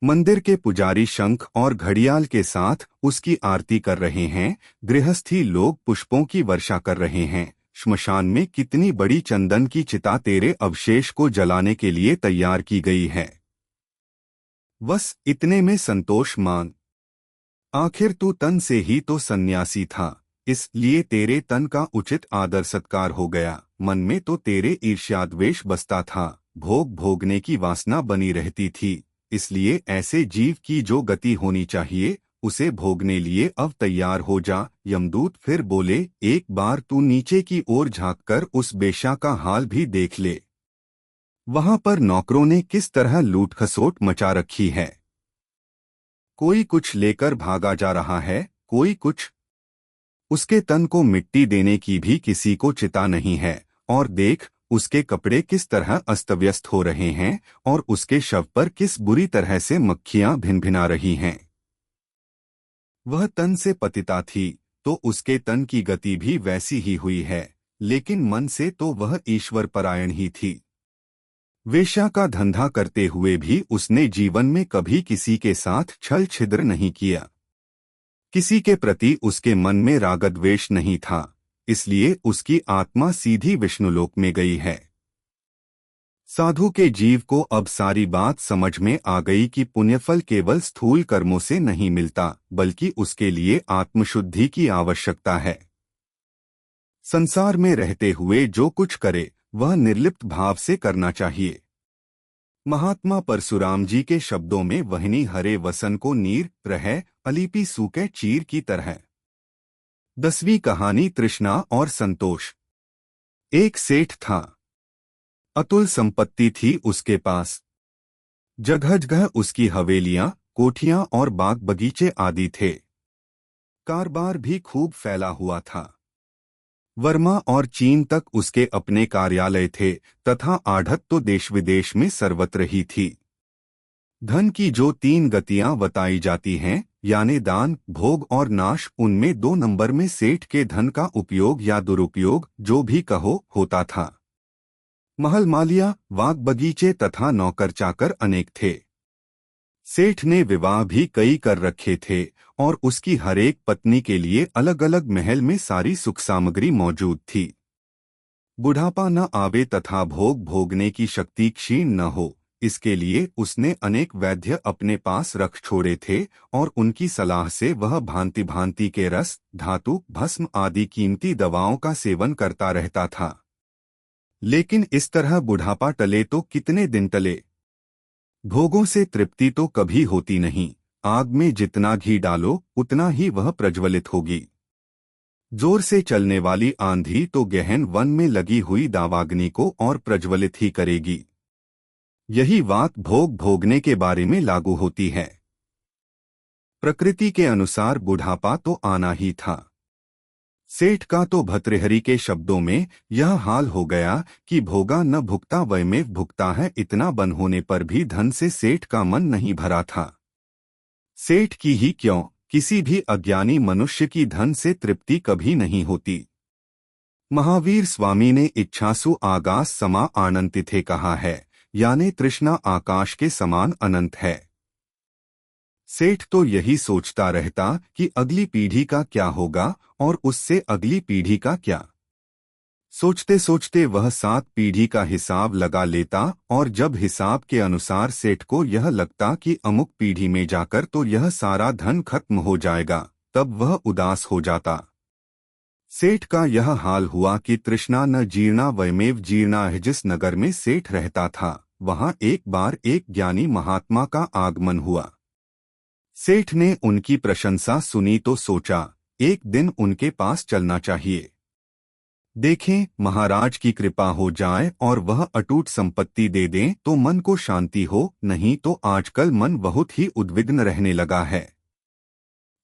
मंदिर के पुजारी शंख और घड़ियाल के साथ उसकी आरती कर रहे हैं। गृहस्थी लोग पुष्पों की वर्षा कर रहे हैं। श्मशान में कितनी बड़ी चंदन की चिता तेरे अवशेष को जलाने के लिए तैयार की गई है। बस इतने में संतोष मान। आखिर तू तन से ही तो सन्यासी था, इसलिए तेरे तन का उचित आदर सत्कार हो गया। मन में तो तेरे ईर्ष्याद्वेष बसता था, भोग भोगने की वासना बनी रहती थी, इसलिए ऐसे जीव की जो गति होनी चाहिए उसे भोगने लिए अब तैयार हो जा। यमदूत फिर बोले, एक बार तू नीचे की ओर झांककर उस बेश्या का हाल भी देख ले। वहां पर नौकरों ने किस तरह लूट खसोट मचा रखी है। कोई कुछ लेकर भागा जा रहा है, कोई कुछ। उसके तन को मिट्टी देने की भी किसी को चिता नहीं है। और देख, उसके कपड़े किस तरह अस्तव्यस्त हो रहे हैं और उसके शव पर किस बुरी तरह से मक्खियां भिनभिना रही हैं। वह तन से पतिता थी तो उसके तन की गति भी वैसी ही हुई है, लेकिन मन से तो वह ईश्वर परायण ही थी। वेश्या का धंधा करते हुए भी उसने जीवन में कभी किसी के साथ छल छिद्र नहीं किया। किसी के प्रति उसके मन में रागद्वेष नहीं था, इसलिए उसकी आत्मा सीधी विष्णुलोक में गई है। साधु के जीव को अब सारी बात समझ में आ गई कि पुण्यफल केवल स्थूल कर्मों से नहीं मिलता, बल्कि उसके लिए आत्मशुद्धि की आवश्यकता है। संसार में रहते हुए जो कुछ करे वह निर्लिप्त भाव से करना चाहिए। महात्मा परशुराम जी के शब्दों में वहनी हरे वसन को नीर रह अलीपी सूखे चीर की तरह। 10वीं कहानी तृष्णा और संतोष। एक सेठ था। अतुल संपत्ति थी उसके पास। जगह जगह उसकी हवेलियां, कोठियां और बाग बगीचे आदि थे। कारोबार भी खूब फैला हुआ था। वर्मा और चीन तक उसके अपने कार्यालय थे तथा आढ़त तो देश विदेश में सर्वत्र ही थी। धन की जो 3 गतियां बताई जाती हैं, यानी दान, भोग और नाश, उनमें 2 नंबर में सेठ के धन का उपयोग या दुरुपयोग, जो भी कहो, होता था। महल मालिया, बाग बगीचे तथा नौकर चाकर अनेक थे। सेठ ने विवाह भी कई कर रखे थे और उसकी हर एक पत्नी के लिए अलग अलग महल में सारी सुख सामग्री मौजूद थी। बुढ़ापा न आवे तथा भोग भोगने की शक्ति क्षीण न हो, इसके लिए उसने अनेक वैद्य अपने पास रख छोड़े थे और उनकी सलाह से वह भांति भांति के रस, धातु, भस्म आदि कीमती दवाओं का सेवन करता रहता था। लेकिन इस तरह बुढ़ापा टले तो कितने दिन टले। भोगों से तृप्ति तो कभी होती नहीं। आग में जितना घी डालो उतना ही वह प्रज्वलित होगी। जोर से चलने वाली आंधी तो गहन वन में लगी हुई दावाग्नि को और प्रज्वलित ही करेगी। यही बात भोग भोगने के बारे में लागू होती है। प्रकृति के अनुसार बुढ़ापा तो आना ही था। सेठ का तो भर्तृहरि के शब्दों में यह हाल हो गया कि भोगा न भुगता वयमेव भुगता है। इतना बन होने पर भी धन से सेठ का मन नहीं भरा था। सेठ की ही क्यों, किसी भी अज्ञानी मनुष्य की धन से तृप्ति कभी नहीं होती। महावीर स्वामी ने इच्छासु आगास समा आनंतिथे कहा है, यानी तृष्णा आकाश के समान अनंत है। सेठ तो यही सोचता रहता कि अगली पीढ़ी का क्या होगा और उससे अगली पीढ़ी का क्या। सोचते सोचते वह 7 पीढ़ी का हिसाब लगा लेता और जब हिसाब के अनुसार सेठ को यह लगता कि अमुक पीढ़ी में जाकर तो यह सारा धन खत्म हो जाएगा, तब वह उदास हो जाता। सेठ का यह हाल हुआ कि तृष्णा न जीर्णा वयमेव जीर्णा। जिस नगर में सेठ रहता था वहां एक बार एक ज्ञानी महात्मा का आगमन हुआ। सेठ ने उनकी प्रशंसा सुनी तो सोचा एक दिन उनके पास चलना चाहिए। देखें महाराज की कृपा हो जाए और वह अटूट संपत्ति दे दें तो मन को शांति हो, नहीं तो आजकल मन बहुत ही उद्विग्न रहने लगा है।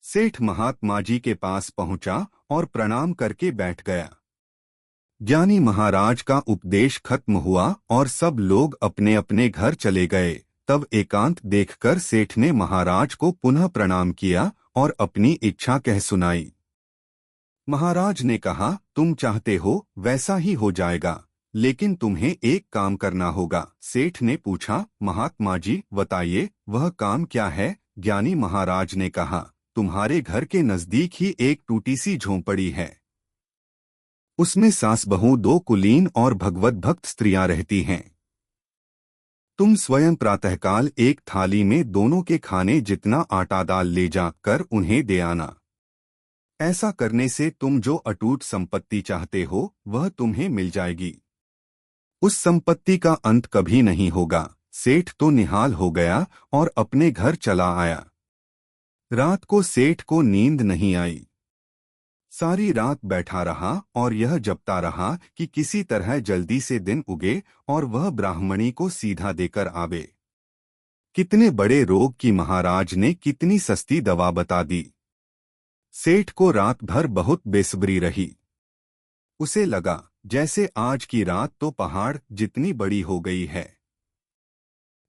सेठ महात्मा जी के पास पहुंचा और प्रणाम करके बैठ गया। ज्ञानी महाराज का उपदेश खत्म हुआ और सब लोग अपने अपने घर चले गए। तब एकांत देखकर सेठ ने महाराज को पुनः प्रणाम किया और अपनी इच्छा कह सुनाई। महाराज ने कहा, तुम चाहते हो वैसा ही हो जाएगा, लेकिन तुम्हें एक काम करना होगा। सेठ ने पूछा, महात्मा जी बताइए वह काम क्या है। ज्ञानी महाराज ने कहा, तुम्हारे घर के नजदीक ही एक टूटी सी झोंपड़ी है। उसमें सास बहू 2 कुलीन और भगवत भक्त स्त्रियां रहती हैं। तुम स्वयं प्रातःकाल एक थाली में दोनों के खाने जितना आटा दाल ले जाकर उन्हें दे आना। ऐसा करने से तुम जो अटूट संपत्ति चाहते हो वह तुम्हें मिल जाएगी। उस संपत्ति का अंत कभी नहीं होगा। सेठ तो निहाल हो गया और अपने घर चला आया। रात को सेठ को नींद नहीं आई। सारी रात बैठा रहा और यह जपता रहा कि किसी तरह जल्दी से दिन उगे और वह ब्राह्मणी को सीधा देकर आवे। कितने बड़े रोग की महाराज ने कितनी सस्ती दवा बता दी। सेठ को रात भर बहुत बेसब्री रही। उसे लगा जैसे आज की रात तो पहाड़ जितनी बड़ी हो गई है।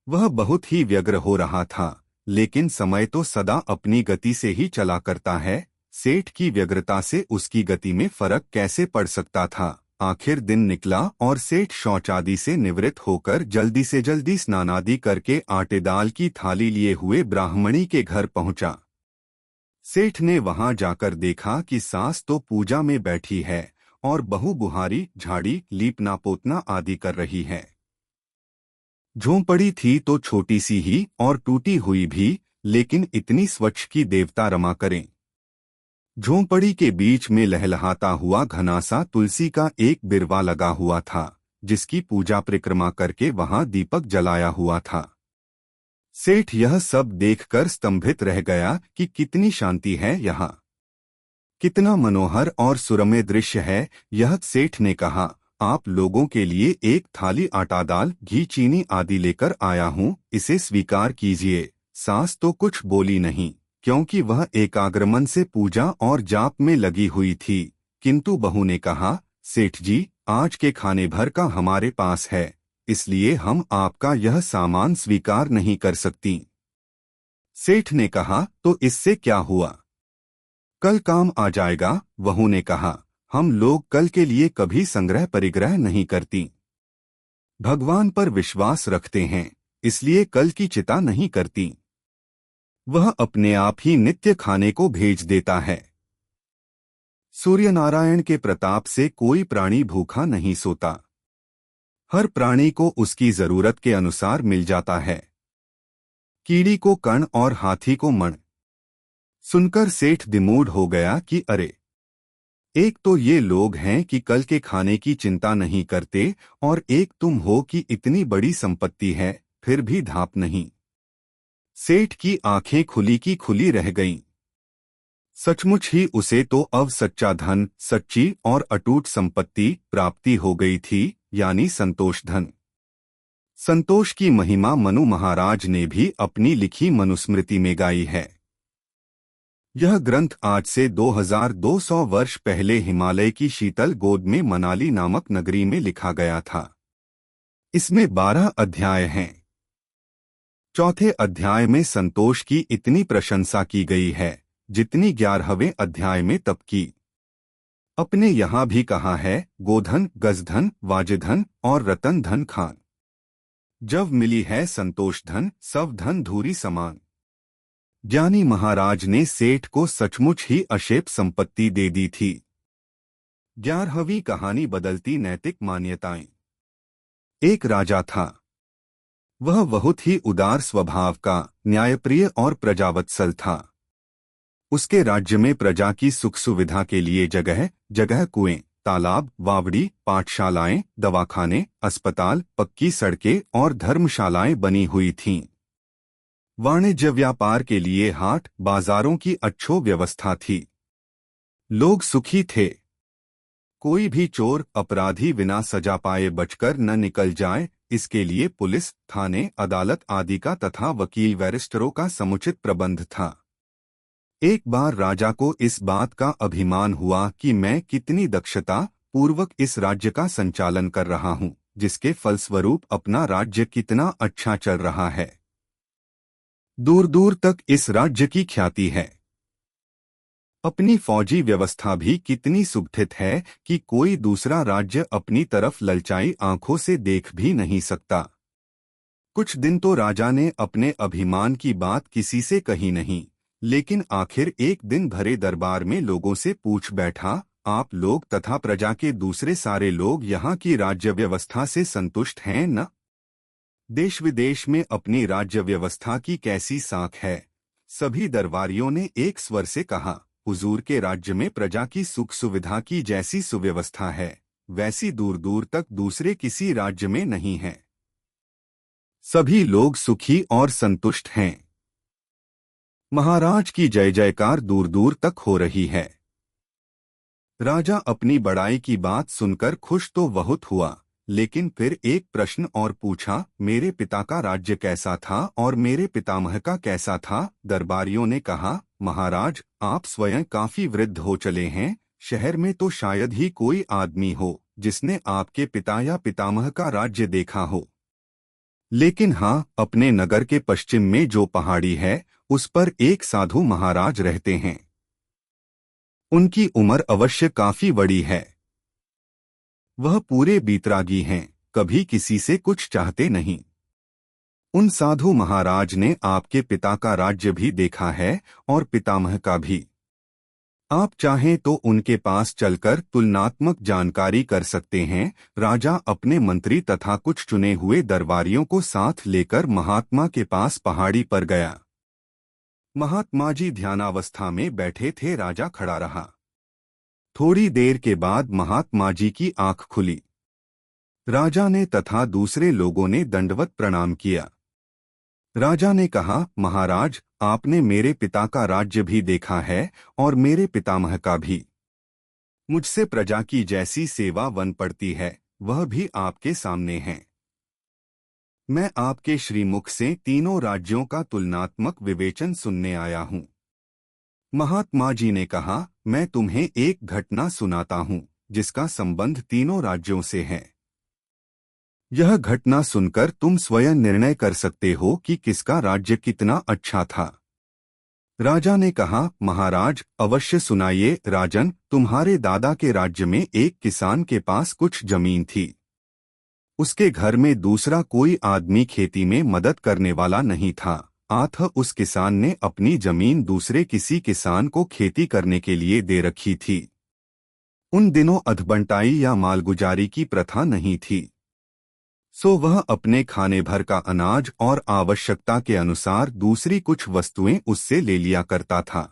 वह बहुत ही व्यग्र हो रहा था, लेकिन समय तो सदा अपनी गति से ही चला करता है। सेठ की व्यग्रता से उसकी गति में फर्क कैसे पड़ सकता था। आखिर दिन निकला और सेठ शौचादि से निवृत्त होकर जल्दी से जल्दी स्नानादि करके आटे दाल की थाली लिए हुए ब्राह्मणी के घर पहुंचा। सेठ ने वहां जाकर देखा कि सास तो पूजा में बैठी है और बहू बुहारी झाड़ी लीपना पोतना आदि कर रही है। झोंपड़ी थी तो छोटी सी ही और टूटी हुई भी, लेकिन इतनी स्वच्छ कि देवता रमा करें। झोंपड़ी के बीच में लहलहाता हुआ घनासा तुलसी का एक बिरवा लगा हुआ था, जिसकी पूजा परिक्रमा करके वहां दीपक जलाया हुआ था। सेठ यह सब देखकर स्तंभित रह गया कि कितनी शांति है यहाँ, कितना मनोहर और सुरम्य दृश्य है यह। सेठ ने कहा, आप लोगों के लिए एक थाली आटा दाल घी चीनी आदि लेकर आया हूँ, इसे स्वीकार कीजिए। सास तो कुछ बोली नहीं, क्योंकि वह एकाग्रमन से पूजा और जाप में लगी हुई थी, किंतु बहू ने कहा, सेठ जी आज के खाने भर का हमारे पास है, इसलिए हम आपका यह सामान स्वीकार नहीं कर सकती। सेठ ने कहा, तो इससे क्या हुआ, कल काम आ जाएगा। बहू ने कहा, हम लोग कल के लिए कभी संग्रह परिग्रह नहीं करती, भगवान पर विश्वास रखते हैं, इसलिए कल की चिंता नहीं करती। वह अपने आप ही नित्य खाने को भेज देता है। सूर्यनारायण के प्रताप से कोई प्राणी भूखा नहीं सोता, हर प्राणी को उसकी जरूरत के अनुसार मिल जाता है। कीड़ी को कण और हाथी को मण। सुनकर सेठ दिमूढ़ हो गया कि अरे, एक तो ये लोग हैं कि कल के खाने की चिंता नहीं करते, और एक तुम हो कि इतनी बड़ी संपत्ति है फिर भी धाप नहीं। सेठ की आंखें खुली की खुली रह गईं। सचमुच ही उसे तो अब सच्चा धन, सच्ची और अटूट संपत्ति प्राप्ति हो गई थी, यानी संतोष धन। संतोष की महिमा मनु महाराज ने भी अपनी लिखी मनुस्मृति में गाई है। यह ग्रंथ आज से 2200 वर्ष पहले हिमालय की शीतल गोद में मनाली नामक नगरी में लिखा गया था। इसमें 12 अध्याय हैं। चौथे अध्याय में संतोष की इतनी प्रशंसा की गई है जितनी 11वें अध्याय में तप की। अपने यहाँ भी कहा है, गोधन, गजधन, वाजधन और रतन धन खान। जब मिली है संतोष धन, सब धन धूरी समान। ज्ञानी महाराज ने सेठ को सचमुच ही अशेष संपत्ति दे दी थी। 11वीं कहानी, बदलती नैतिक मान्यताएं। एक राजा था। वह बहुत ही उदार स्वभाव का, न्यायप्रिय और प्रजावत्सल था। उसके राज्य में प्रजा की सुख सुविधा के लिए जगह जगह कुएं, तालाब, वावड़ी, पाठशालाएं, दवाखाने, अस्पताल, पक्की सड़कें और धर्मशालाएं बनी हुई थीं। वाणिज्य व्यापार के लिए हाट बाजारों की अच्छो व्यवस्था थी। लोग सुखी थे। कोई भी चोर अपराधी बिना सजा पाए बचकर न निकल जाए, इसके लिए पुलिस, थाने, अदालत आदि का तथा वकील बैरिस्टरों का समुचित प्रबंध था। एक बार राजा को इस बात का अभिमान हुआ कि मैं कितनी दक्षता पूर्वक इस राज्य का संचालन कर रहा हूँ, जिसके फलस्वरूप अपना राज्य कितना अच्छा चल रहा है। दूर दूर तक इस राज्य की ख्याति है। अपनी फौजी व्यवस्था भी कितनी सुगठित है कि कोई दूसरा राज्य अपनी तरफ ललचाई आंखों से देख भी नहीं सकता। कुछ दिन तो राजा ने अपने अभिमान की बात किसी से कही नहीं, लेकिन आखिर एक दिन भरे दरबार में लोगों से पूछ बैठा, आप लोग तथा प्रजा के दूसरे सारे लोग यहाँ की राज्य व्यवस्था से संतुष्ट हैं न? देश विदेश में अपनी राज्य व्यवस्था की कैसी साख है? सभी दरबारियों ने एक स्वर से कहा, हुजूर के राज्य में प्रजा की सुख सुविधा की जैसी सुव्यवस्था है, वैसी दूर दूर तक दूसरे किसी राज्य में नहीं है। सभी लोग सुखी और संतुष्ट हैं। महाराज की जय जयकार दूर दूर तक हो रही है। राजा अपनी बड़ाई की बात सुनकर खुश तो बहुत हुआ, लेकिन फिर एक प्रश्न और पूछा, मेरे पिता का राज्य कैसा था और मेरे पितामह का कैसा था? दरबारियों ने कहा, महाराज, आप स्वयं काफी वृद्ध हो चले हैं, शहर में तो शायद ही कोई आदमी हो जिसने आपके पिता या पितामह का राज्य देखा हो। लेकिन हाँ, अपने नगर के पश्चिम में जो पहाड़ी है, उस पर एक साधु महाराज रहते हैं। उनकी उम्र अवश्य काफी बड़ी है। वह पूरे बीतरागी हैं, कभी किसी से कुछ चाहते नहीं। उन साधु महाराज ने आपके पिता का राज्य भी देखा है और पितामह का भी। आप चाहें तो उनके पास चलकर तुलनात्मक जानकारी कर सकते हैं। राजा अपने मंत्री तथा कुछ चुने हुए दरबारियों को साथ लेकर महात्मा के पास पहाड़ी पर गया। महात्मा जी ध्यानावस्था में बैठे थे। राजा खड़ा रहा। थोड़ी देर के बाद महात्मा जी की आंख खुली। राजा ने तथा दूसरे लोगों ने दंडवत प्रणाम किया। राजा ने कहा, महाराज, आपने मेरे पिता का राज्य भी देखा है और मेरे पितामह का भी। मुझसे प्रजा की जैसी सेवा वन पड़ती है, वह भी आपके सामने है। मैं आपके श्रीमुख से तीनों राज्यों का तुलनात्मक विवेचन सुनने आया हूँ। महात्मा जी ने कहा, मैं तुम्हें एक घटना सुनाता हूँ जिसका संबंध तीनों राज्यों से है। यह घटना सुनकर तुम स्वयं निर्णय कर सकते हो कि किसका राज्य कितना अच्छा था। राजा ने कहा, महाराज, अवश्य सुनाइए। राजन, तुम्हारे दादा के राज्य में एक किसान के पास कुछ जमीन थी। उसके घर में दूसरा कोई आदमी खेती में मदद करने वाला नहीं था। अतः उस किसान ने अपनी जमीन दूसरे किसी किसान को खेती करने के लिए दे रखी थी। उन दिनों अधबंटाई या मालगुजारी की प्रथा नहीं थी, सो वह अपने खाने भर का अनाज और आवश्यकता के अनुसार दूसरी कुछ वस्तुएं उससे ले लिया करता था।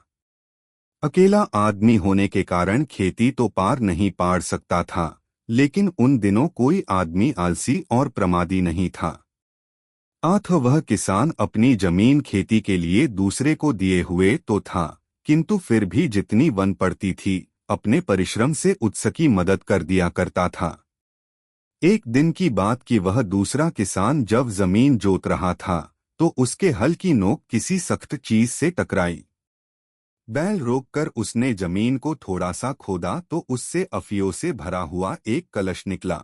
अकेला आदमी होने के कारण खेती तो पार नहीं पाड़ सकता था, लेकिन उन दिनों कोई आदमी आलसी और प्रमादी नहीं था। अतः वह किसान अपनी जमीन खेती के लिए दूसरे को दिए हुए तो था, किंतु फिर भी जितनी वन पड़ती थी अपने परिश्रम से उत्सकी मदद कर दिया करता था। एक दिन की बात कि वह दूसरा किसान जब जमीन जोत रहा था तो उसके हल की नोक किसी सख्त चीज से टकराई। बैल रोककर उसने जमीन को थोड़ा सा खोदा तो उससे अफियों से भरा हुआ एक कलश निकला।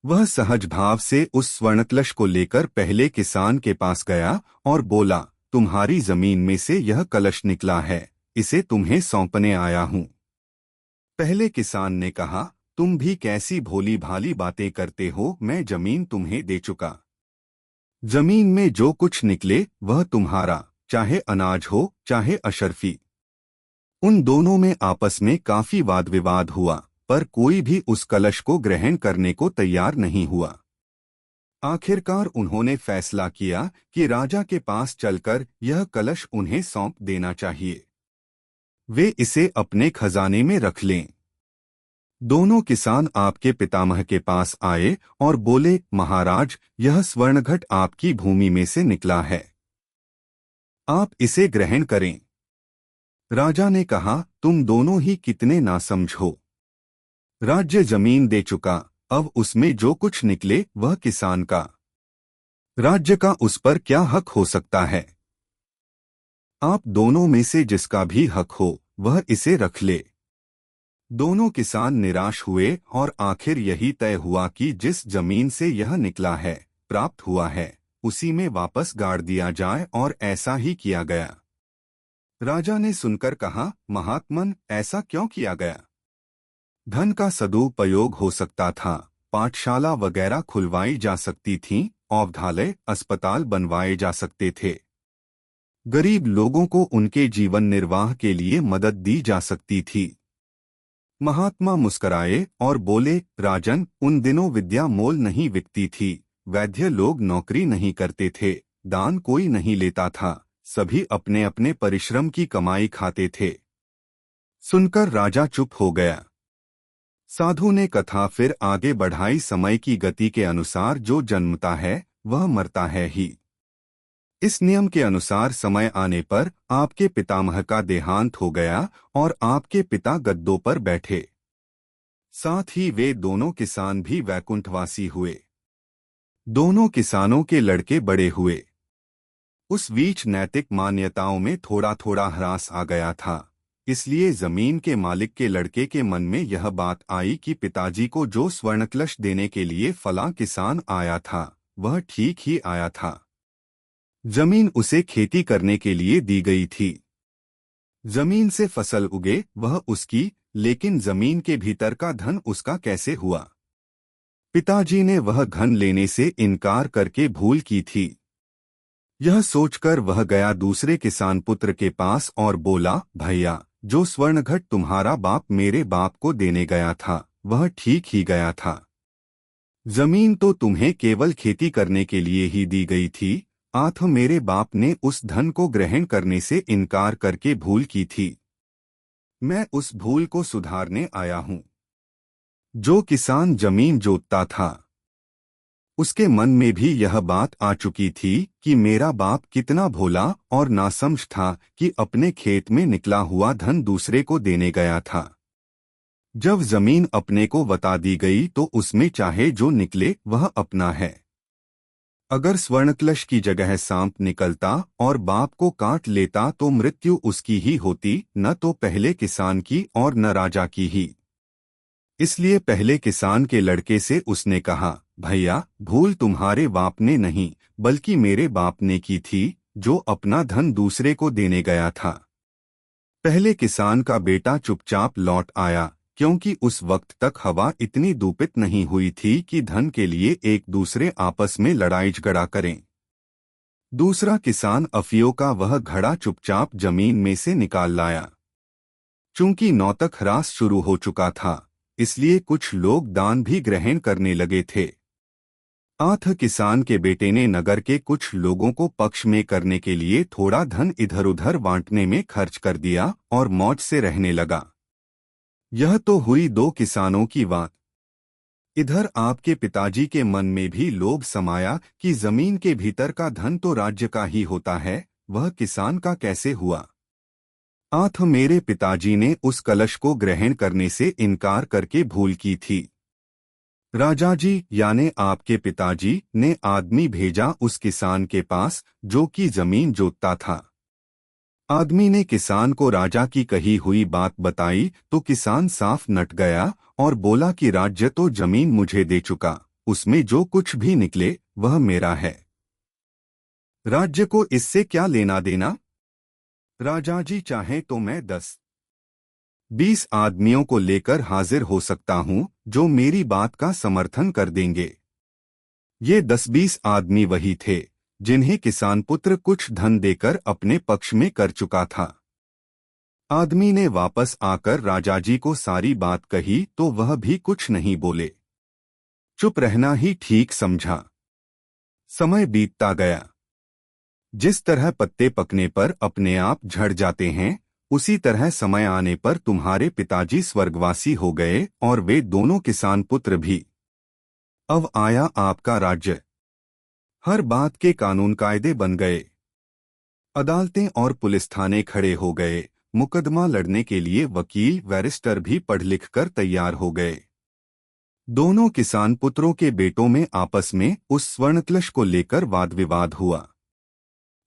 वह सहज भाव से उस स्वर्णकलश को लेकर पहले किसान के पास गया और बोला, तुम्हारी जमीन में से यह कलश निकला है, इसे तुम्हें सौंपने आया हूं। पहले किसान ने कहा, तुम भी कैसी भोली भाली बातें करते हो, मैं जमीन तुम्हें दे चुका। जमीन में जो कुछ निकले वह तुम्हारा, चाहे अनाज हो चाहे अशर्फी। उन दोनों में आपस में काफी वाद विवाद हुआ, पर कोई भी उस कलश को ग्रहण करने को तैयार नहीं हुआ। आखिरकार उन्होंने फैसला किया कि राजा के पास चलकर यह कलश उन्हें सौंप देना चाहिए। वे इसे अपने खजाने में रख लें। दोनों किसान आपके पितामह के पास आए और बोले, महाराज, यह स्वर्णघट आपकी भूमि में से निकला है, आप इसे ग्रहण करें। राजा ने कहा, तुम दोनों ही कितने नासमझ हो। राज्य जमीन दे चुका, अब उसमें जो कुछ निकले वह किसान का। राज्य का उस पर क्या हक हो सकता है। आप दोनों में से जिसका भी हक हो वह इसे रख ले। दोनों किसान निराश हुए और आखिर यही तय हुआ कि जिस जमीन से यह निकला है, प्राप्त हुआ है, उसी में वापस गाड़ दिया जाए, और ऐसा ही किया गया। राजा ने सुनकर कहा, महात्मन, ऐसा क्यों किया गया। धन का सदुपयोग हो सकता था, पाठशाला वगैरह खुलवाई जा सकती थीं, औषधालय, अस्पताल बनवाए जा सकते थे, गरीब लोगों को उनके जीवन निर्वाह के लिए मदद दी जा सकती थी। महात्मा मुस्कराए और बोले, राजन, उन दिनों विद्या मोल नहीं बिकती थी, वैद्य लोग नौकरी नहीं करते थे, दान कोई नहीं लेता था, सभी अपने अपने परिश्रम की कमाई खाते थे। सुनकर राजा चुप हो गया। साधु ने कथा फिर आगे बढ़ाई, समय की गति के अनुसार जो जन्मता है वह मरता है ही। इस नियम के अनुसार समय आने पर आपके पितामह का देहांत हो गया और आपके पिता गद्दों पर बैठे। साथ ही वे दोनों किसान भी वैकुंठवासी हुए। दोनों किसानों के लड़के बड़े हुए। उस बीच नैतिक मान्यताओं में थोड़ा थोड़ा ह्रास आ गया था, इसलिए जमीन के मालिक के लड़के के मन में यह बात आई कि पिताजी को जो स्वर्णकलश देने के लिए फलां किसान आया था वह ठीक ही आया था। जमीन उसे खेती करने के लिए दी गई थी। जमीन से फसल उगे वह उसकी, लेकिन जमीन के भीतर का धन उसका कैसे हुआ। पिताजी ने वह धन लेने से इनकार करके भूल की थी। यह सोचकर वह गया दूसरे किसान पुत्र के पास और बोला, भैया, जो स्वर्णघट तुम्हारा बाप मेरे बाप को देने गया था वह ठीक ही गया था। जमीन तो तुम्हें केवल खेती करने के लिए ही दी गई थी, आथ मेरे बाप ने उस धन को ग्रहण करने से इनकार करके भूल की थी। मैं उस भूल को सुधारने आया हूं। जो किसान जमीन जोतता था उसके मन में भी यह बात आ चुकी थी कि मेरा बाप कितना भोला और नासमझ था कि अपने खेत में निकला हुआ धन दूसरे को देने गया था। जब जमीन अपने को बता दी गई तो उसमें चाहे जो निकले वह अपना है। अगर स्वर्णकलश की जगह सांप निकलता और बाप को काट लेता तो मृत्यु उसकी ही होती, न तो पहले किसान की और न राजा की ही। इसलिए पहले किसान के लड़के से उसने कहा, भैया, भूल तुम्हारे बाप ने नहीं बल्कि मेरे बाप ने की थी, जो अपना धन दूसरे को देने गया था। पहले किसान का बेटा चुपचाप लौट आया, क्योंकि उस वक्त तक हवा इतनी दूपित नहीं हुई थी कि धन के लिए एक दूसरे आपस में लड़ाई झगड़ा करें। दूसरा किसान अफियों का वह घड़ा चुपचाप जमीन में से निकाल लाया। चूंकि नौतक ह्रास शुरू हो चुका था, इसलिए कुछ लोग दान भी ग्रहण करने लगे थे। आठ किसान के बेटे ने नगर के कुछ लोगों को पक्ष में करने के लिए थोड़ा धन इधर उधर बांटने में खर्च कर दिया और मौज से रहने लगा। यह तो हुई दो किसानों की बात। इधर आपके पिताजी के मन में भी लोभ समाया कि जमीन के भीतर का धन तो राज्य का ही होता है, वह किसान का कैसे हुआ। आठ मेरे पिताजी ने उस कलश को ग्रहण करने से इनकार करके भूल की थी। राजा जी यानी आपके पिताजी ने आदमी भेजा उस किसान के पास जो कि जमीन जोतता था। आदमी ने किसान को राजा की कही हुई बात बताई तो किसान साफ नट गया और बोला कि राज्य तो जमीन मुझे दे चुका, उसमें जो कुछ भी निकले वह मेरा है। राज्य को इससे क्या लेना देना। राजा जी चाहे तो मैं 10-20 आदमियों को लेकर हाजिर हो सकता हूं जो मेरी बात का समर्थन कर देंगे। ये 10-20 आदमी वही थे जिन्हें किसान पुत्र कुछ धन देकर अपने पक्ष में कर चुका था। आदमी ने वापस आकर राजा जी को सारी बात कही तो वह भी कुछ नहीं बोले, चुप रहना ही ठीक समझा। समय बीतता गया। जिस तरह पत्ते पकने पर अपने आप झड़ जाते हैं, उसी तरह समय आने पर तुम्हारे पिताजी स्वर्गवासी हो गए और वे दोनों किसान पुत्र भी। अब आया आपका राज्य। हर बात के कानून कायदे बन गए। अदालतें और पुलिस थाने खड़े हो गए। मुकदमा लड़ने के लिए वकील बैरिस्टर भी पढ़ लिख कर तैयार हो गए। दोनों किसान पुत्रों के बेटों में आपस में उस स्वर्णकलश को लेकर वाद विवाद हुआ।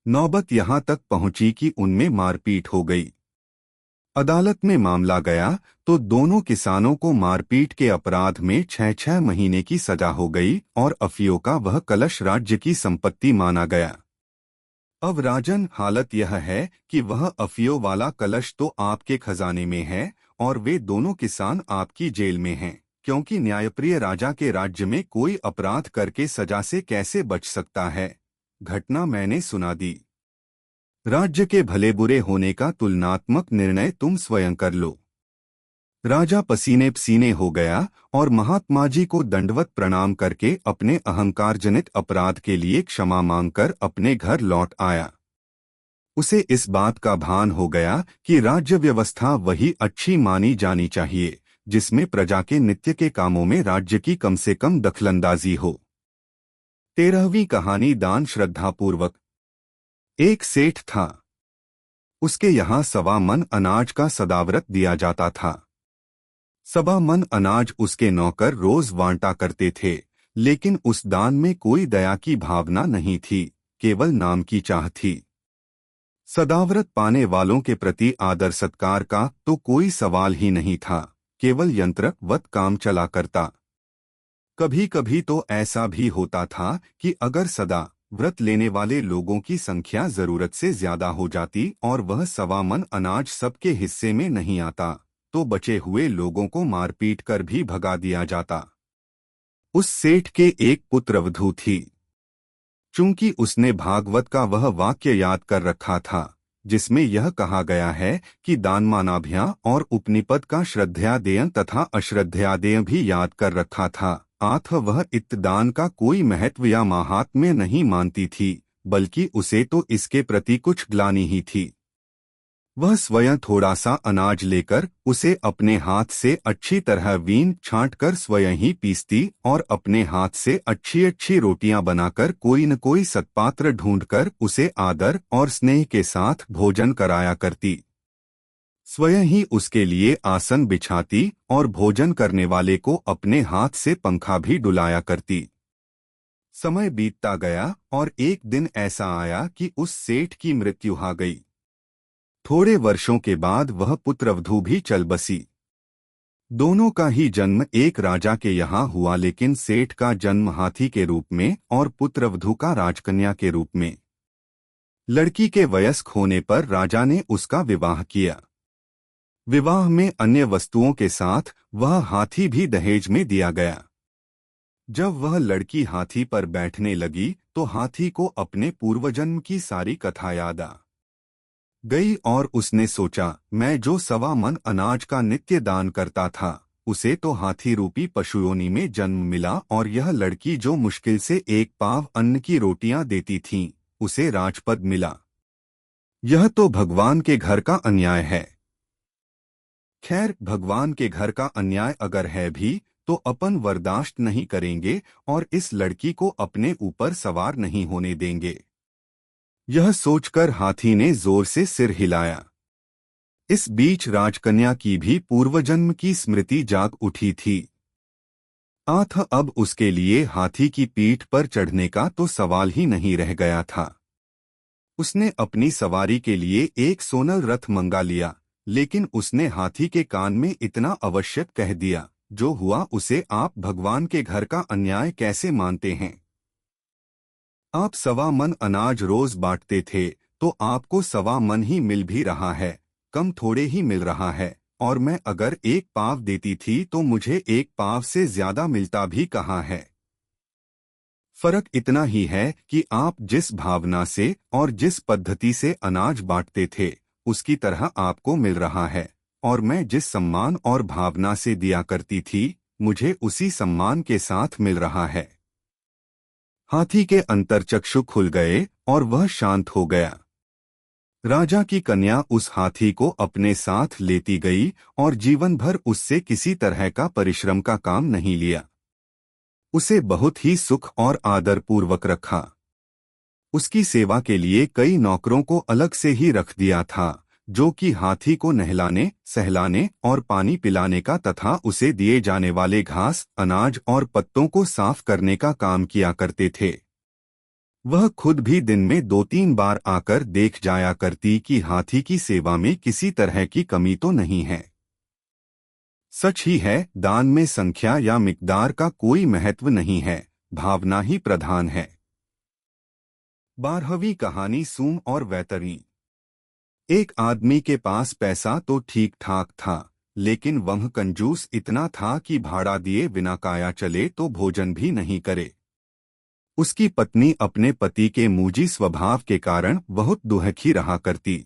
नौबत यहां तक पहुंची कि उनमें मारपीट हो गई। अदालत में मामला गया तो दोनों किसानों को मारपीट के अपराध में 6-6 महीने की सजा हो गई और अफियों का वह कलश राज्य की संपत्ति माना गया। अब राजन हालत यह है कि वह अफियों वाला कलश तो आपके खजाने में है और वे दोनों किसान आपकी जेल में हैं, क्योंकि न्यायप्रिय राजा के राज्य में कोई अपराध करके सजा से कैसे बच सकता है। घटना मैंने सुना दी। राज्य के भले बुरे होने का तुलनात्मक निर्णय तुम स्वयं कर लो। राजा पसीने पसीने हो गया और महात्मा जी को दंडवत प्रणाम करके अपने अहंकार जनित अपराध के लिए क्षमा मांगकर अपने घर लौट आया। उसे इस बात का भान हो गया कि राज्य व्यवस्था वही अच्छी मानी जानी चाहिए जिसमें प्रजा के नित्य के कामों में राज्य की कम से कम दखलंदाजी हो। 13वीं कहानी दान श्रद्धापूर्वक। एक सेठ था। उसके यहाँ 1.25 मन अनाज का सदाव्रत दिया जाता था। 1.25 मन अनाज उसके नौकर रोज बांटा करते थे, लेकिन उस दान में कोई दया की भावना नहीं थी, केवल नाम की चाह थी। सदाव्रत पाने वालों के प्रति आदर सत्कार का तो कोई सवाल ही नहीं था, केवल यंत्रवत काम चला करता। कभी कभी तो ऐसा भी होता था कि अगर सदा व्रत लेने वाले लोगों की संख्या जरूरत से ज्यादा हो जाती और वह 1.25 मन अनाज सबके हिस्से में नहीं आता, तो बचे हुए लोगों को मारपीट कर भी भगा दिया जाता। उस सेठ के एक पुत्रवधू थी। चूंकि उसने भागवत का वह वाक्य याद कर रखा था जिसमें यह कहा गया है कि दानमानाभ्या और उपनिपद का श्रद्धयादेय तथा अश्रद्धयादेय भी याद कर रखा था, आथ वह इत्तदान का कोई महत्व या माहात्म्य नहीं मानती थी, बल्कि उसे तो इसके प्रति कुछ ग्लानि ही थी। वह स्वयं थोड़ा सा अनाज लेकर उसे अपने हाथ से अच्छी तरह वीन छांटकर स्वयं ही पीसती और अपने हाथ से अच्छी अच्छी रोटियां बनाकर कोई न कोई सत्पात्र ढूंढकर उसे आदर और स्नेह के साथ भोजन कराया करती। स्वयं ही उसके लिए आसन बिछाती और भोजन करने वाले को अपने हाथ से पंखा भी डुलाया करती। समय बीतता गया और एक दिन ऐसा आया कि उस सेठ की मृत्यु हो गई। थोड़े वर्षों के बाद वह पुत्रवधू भी चल बसी। दोनों का ही जन्म एक राजा के यहाँ हुआ, लेकिन सेठ का जन्म हाथी के रूप में और पुत्रवधू का राजकन्या के रूप में। लड़की के वयस्क होने पर राजा ने उसका विवाह किया। विवाह में अन्य वस्तुओं के साथ वह हाथी भी दहेज में दिया गया। जब वह लड़की हाथी पर बैठने लगी तो हाथी को अपने पूर्वजन्म की सारी कथा याद आ गई और उसने सोचा, मैं जो 1.25 मन अनाज का नित्य दान करता था उसे तो हाथी रूपी पशुयोनि में जन्म मिला, और यह लड़की जो मुश्किल से 1 पाव अन्न की रोटियां देती थीं उसे राजपद मिला। यह तो भगवान के घर का अन्याय है। खैर, भगवान के घर का अन्याय अगर है भी तो अपन बर्दाश्त नहीं करेंगे और इस लड़की को अपने ऊपर सवार नहीं होने देंगे। यह सोचकर हाथी ने जोर से सिर हिलाया। इस बीच राजकन्या की भी पूर्वजन्म की स्मृति जाग उठी थी। आथ अब उसके लिए हाथी की पीठ पर चढ़ने का तो सवाल ही नहीं रह गया था। उसने अपनी सवारी के लिए एक सोनल रथ मंगा लिया, लेकिन उसने हाथी के कान में इतना आवश्यक कह दिया, जो हुआ उसे आप भगवान के घर का अन्याय कैसे मानते हैं? आप 1.25 मन अनाज रोज बांटते थे, तो आपको 1.25 मन ही मिल भी रहा है, कम थोड़े ही मिल रहा है, और मैं अगर 1 पाव देती थी तो मुझे 1 पाव से ज्यादा मिलता भी कहाँ है। फर्क इतना ही है कि आप जिस भावना से और जिस पद्धति से अनाज बांटते थे, उसकी तरह आपको मिल रहा है, और मैं जिस सम्मान और भावना से दिया करती थी, मुझे उसी सम्मान के साथ मिल रहा है। हाथी के अंतर्चक्षु खुल गए और वह शांत हो गया। राजा की कन्या उस हाथी को अपने साथ लेती गई और जीवन भर उससे किसी तरह का परिश्रम का काम नहीं लिया। उसे बहुत ही सुख और आदर पूर्वक रखा। उसकी सेवा के लिए कई नौकरों को अलग से ही रख दिया था, जो कि हाथी को नहलाने, सहलाने और पानी पिलाने का तथा उसे दिए जाने वाले घास, अनाज और पत्तों को साफ करने का काम किया करते थे। वह खुद भी दिन में 2-3 बार आकर देख जाया करती कि हाथी की सेवा में किसी तरह की कमी तो नहीं है। सच ही है, दान में संख्या या मिकदार का कोई महत्व नहीं है, भावना ही प्रधान है। 12वीं कहानी सूम और वैतरणी। एक आदमी के पास पैसा तो ठीक ठाक था, लेकिन वह कंजूस इतना था कि भाड़ा दिए बिना काया चले तो भोजन भी नहीं करे। उसकी पत्नी अपने पति के मूजी स्वभाव के कारण बहुत दुखी रहा करती।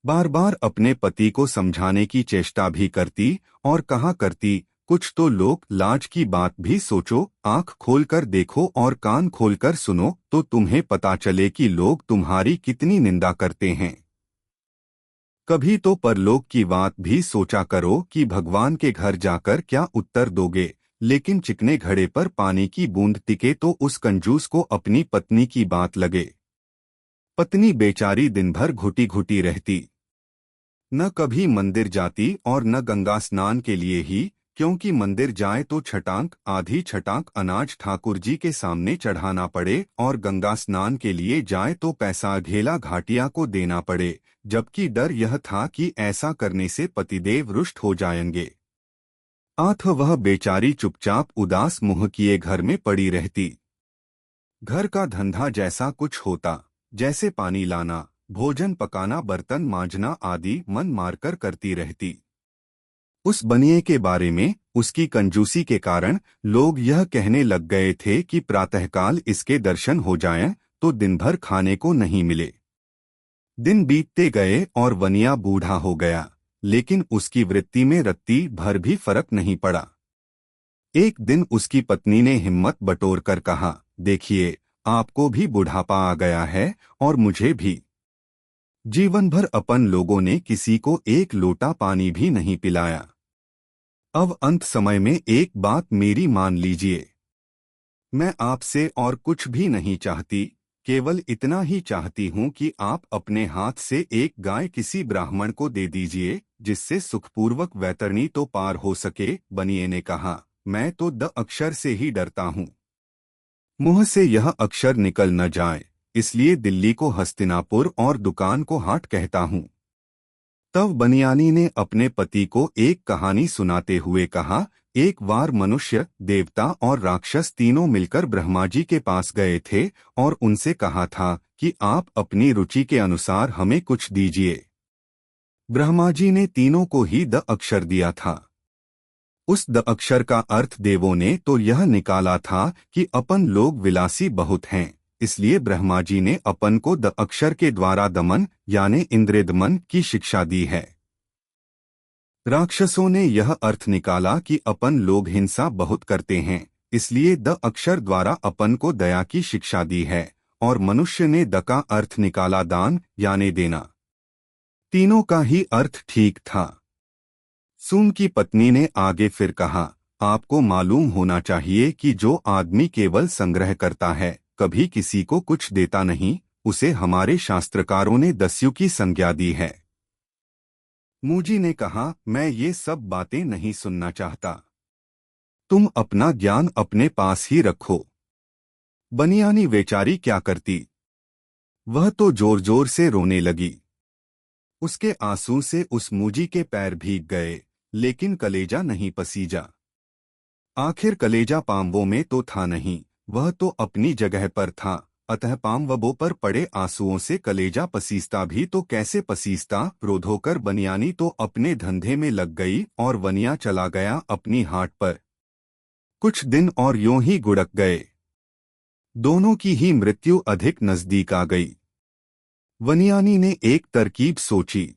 बार बार अपने पति को समझाने की चेष्टा भी करती और कहा करती, कुछ तो लोग लाज की बात भी सोचो, आंख खोलकर देखो और कान खोलकर सुनो तो तुम्हें पता चले कि लोग तुम्हारी कितनी निंदा करते हैं। कभी तो परलोक की बात भी सोचा करो कि भगवान के घर जाकर क्या उत्तर दोगे, लेकिन चिकने घड़े पर पानी की बूंद टिके तो उस कंजूस को अपनी पत्नी की बात लगे। पत्नी बेचारी दिन भर घुटी घुटी रहती, न कभी मंदिर जाती और न गंगा स्नान के लिए ही, क्योंकि मंदिर जाए तो छटांक आधी छटांक अनाज ठाकुर जी के सामने चढ़ाना पड़े और गंगा स्नान के लिए जाए तो पैसा घेला घाटिया को देना पड़े, जबकि डर यह था कि ऐसा करने से पतिदेव रुष्ट हो जाएंगे। आठ वह बेचारी चुपचाप उदास मुंह किए घर में पड़ी रहती। घर का धंधा जैसा कुछ होता, जैसे पानी लाना, भोजन पकाना, बर्तन मांजना आदि मन मारकर करती रहती। उस बनिए के बारे में उसकी कंजूसी के कारण लोग यह कहने लग गए थे कि प्रातःकाल इसके दर्शन हो जाएं तो दिन भर खाने को नहीं मिले। दिन बीतते गए और वनिया बूढ़ा हो गया, लेकिन उसकी वृत्ति में रत्ती भर भी फर्क नहीं पड़ा। एक दिन उसकी पत्नी ने हिम्मत बटोर कर कहा, देखिए, आपको भी बुढ़ापा आ गया है और मुझे भी। जीवन भर अपन लोगों ने किसी को एक लोटा पानी भी नहीं पिलाया। अब अंत समय में एक बात मेरी मान लीजिए। मैं आपसे और कुछ भी नहीं चाहती, केवल इतना ही चाहती हूँ कि आप अपने हाथ से एक गाय किसी ब्राह्मण को दे दीजिए, जिससे सुखपूर्वक वैतरणी तो पार हो सके। बनिए ने कहा, मैं तो द अक्षर से ही डरता हूँ, मुंह से यह अक्षर निकल न जाए, इसलिए दिल्ली को हस्तिनापुर और दुकान को हाट कहता हूँ। तब बनियानी ने अपने पति को एक कहानी सुनाते हुए कहा, एक बार मनुष्य, देवता और राक्षस तीनों मिलकर ब्रह्मा जी के पास गए थे और उनसे कहा था कि आप अपनी रुचि के अनुसार हमें कुछ दीजिए। ब्रह्मा जी ने तीनों को ही द अक्षर दिया था। उस द अक्षर का अर्थ देवों ने तो यह निकाला था कि अपन लोग विलासी बहुत हैं, इसलिए ब्रह्मा जी ने अपन को द अक्षर के द्वारा दमन यानी इंद्रियदमन की शिक्षा दी है। राक्षसों ने यह अर्थ निकाला कि अपन लोग हिंसा बहुत करते हैं, इसलिए द अक्षर द्वारा अपन को दया की शिक्षा दी है, और मनुष्य ने द का अर्थ निकाला दान यानी देना। तीनों का ही अर्थ ठीक था। सूम की पत्नी ने आगे फिर कहा, आपको मालूम होना चाहिए कि जो आदमी केवल संग्रह करता है, कभी किसी को कुछ देता नहीं, उसे हमारे शास्त्रकारों ने दस्यु की संज्ञा दी है। मूजी ने कहा, मैं ये सब बातें नहीं सुनना चाहता। तुम अपना ज्ञान अपने पास ही रखो। बनियानी बेचारी क्या करती। वह तो जोर जोर से रोने लगी। उसके आंसू से उस मूजी के पैर भीग गए, लेकिन कलेजा नहीं पसीजा। आखिर कलेजा पांवों में तो था नहीं, वह तो अपनी जगह पर था। अतः पांवों पर पड़े आंसुओं से कलेजा पसीजता भी तो कैसे पसीजता। क्रोध होकर बनियानी तो अपने धंधे में लग गई और वनिया चला गया अपनी हाट पर। कुछ दिन और यूं ही गुड़क गए। दोनों की ही मृत्यु अधिक नजदीक आ गई। वनियानी ने एक तरकीब सोची।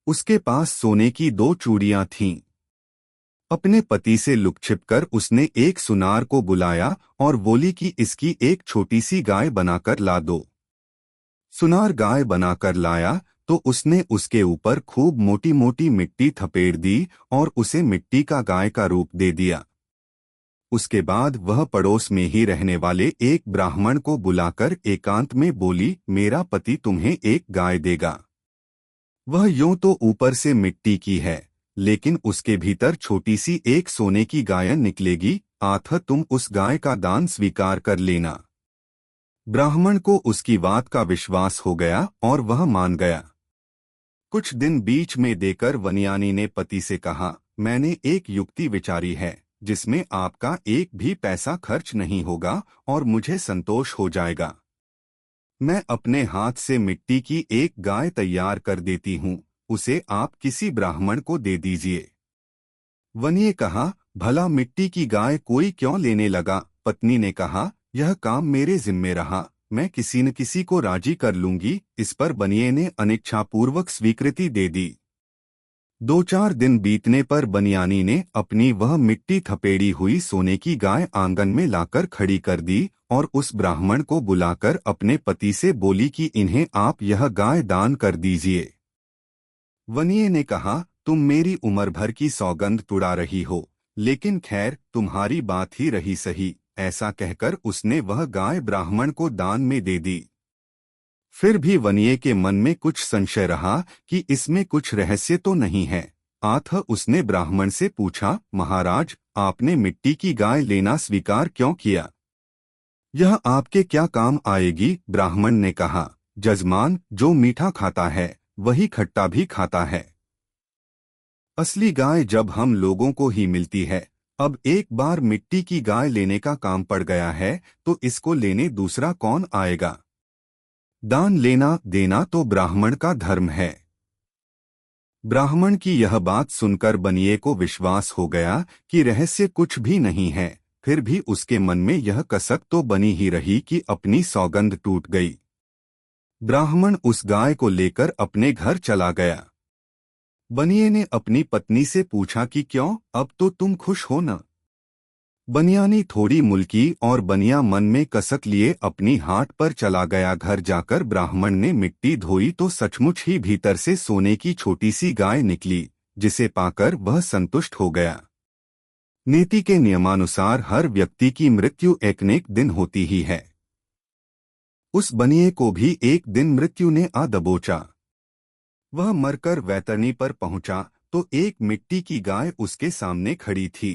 उसके पास सोने की 2 चूड़ियां थीं। अपने पति से लुक छिपकर उसने एक सुनार को बुलाया और बोली कि इसकी एक छोटी सी गाय बनाकर ला दो। सुनार गाय बनाकर लाया तो उसने उसके ऊपर खूब मोटी मोटी मिट्टी थपेड़ दी और उसे मिट्टी का गाय का रूप दे दिया। उसके बाद वह पड़ोस में ही रहने वाले एक ब्राह्मण को बुलाकर एकांत में बोली, मेरा पति तुम्हें एक गाय देगा। वह यूं तो ऊपर से मिट्टी की है, लेकिन उसके भीतर छोटी सी एक सोने की गाय निकलेगी। आथ तुम उस गाय का दान स्वीकार कर लेना। ब्राह्मण को उसकी बात का विश्वास हो गया और वह मान गया। कुछ दिन बीच में देकर वनियानी ने पति से कहा, मैंने एक युक्ति विचारी है जिसमें आपका एक भी पैसा खर्च नहीं होगा और मुझे संतोष हो जाएगा। मैं अपने हाथ से मिट्टी की एक गाय तैयार कर देती हूँ, उसे आप किसी ब्राह्मण को दे दीजिए। वनिये कहा, भला मिट्टी की गाय कोई क्यों लेने लगा। पत्नी ने कहा, यह काम मेरे जिम्मे रहा, मैं किसी न किसी को राजी कर लूंगी। इस पर बनिये ने अनिच्छापूर्वक स्वीकृति दे दी। 2-4 दिन बीतने पर बनियानी ने अपनी वह मिट्टी थपेड़ी हुई सोने की गाय आंगन में लाकर खड़ी कर दी और उस ब्राह्मण को बुलाकर अपने पति से बोली कि इन्हें आप यह गाय दान कर दीजिए। वनिये ने कहा, तुम मेरी उम्र भर की सौगंध तुड़ा रही हो, लेकिन खैर तुम्हारी बात ही रही सही। ऐसा कहकर उसने वह गाय ब्राह्मण को दान में दे दी। फिर भी वनिये के मन में कुछ संशय रहा कि इसमें कुछ रहस्य तो नहीं है। आथ उसने ब्राह्मण से पूछा, महाराज, आपने मिट्टी की गाय लेना स्वीकार क्यों किया? यह आपके क्या काम आएगी? ब्राह्मण ने कहा, जजमान, जो मीठा खाता है वही खट्टा भी खाता है। असली गाय जब हम लोगों को ही मिलती है, अब एक बार मिट्टी की गाय लेने का काम पड़ गया है तो इसको लेने दूसरा कौन आएगा? दान लेना देना तो ब्राह्मण का धर्म है। ब्राह्मण की यह बात सुनकर बनिये को विश्वास हो गया कि रहस्य कुछ भी नहीं है। फिर भी उसके मन में यह कसक तो बनी ही रही कि अपनी सौगंध टूट गई। ब्राह्मण उस गाय को लेकर अपने घर चला गया। बनिये ने अपनी पत्नी से पूछा कि क्यों, अब तो तुम खुश हो न? बनियानी थोड़ी मुल्की और बनिया मन में कसक लिए अपनी हाट पर चला गया। घर जाकर ब्राह्मण ने मिट्टी धोई तो सचमुच ही भीतर से सोने की छोटी सी गाय निकली, जिसे पाकर वह संतुष्ट हो गया। नीति के नियमानुसार हर व्यक्ति की मृत्यु एक न एक दिन होती ही है। उस बनिये को भी एक दिन मृत्यु ने आ दबोचा। वह मरकर वैतरणी पर पहुंचा तो एक मिट्टी की गाय उसके सामने खड़ी थी।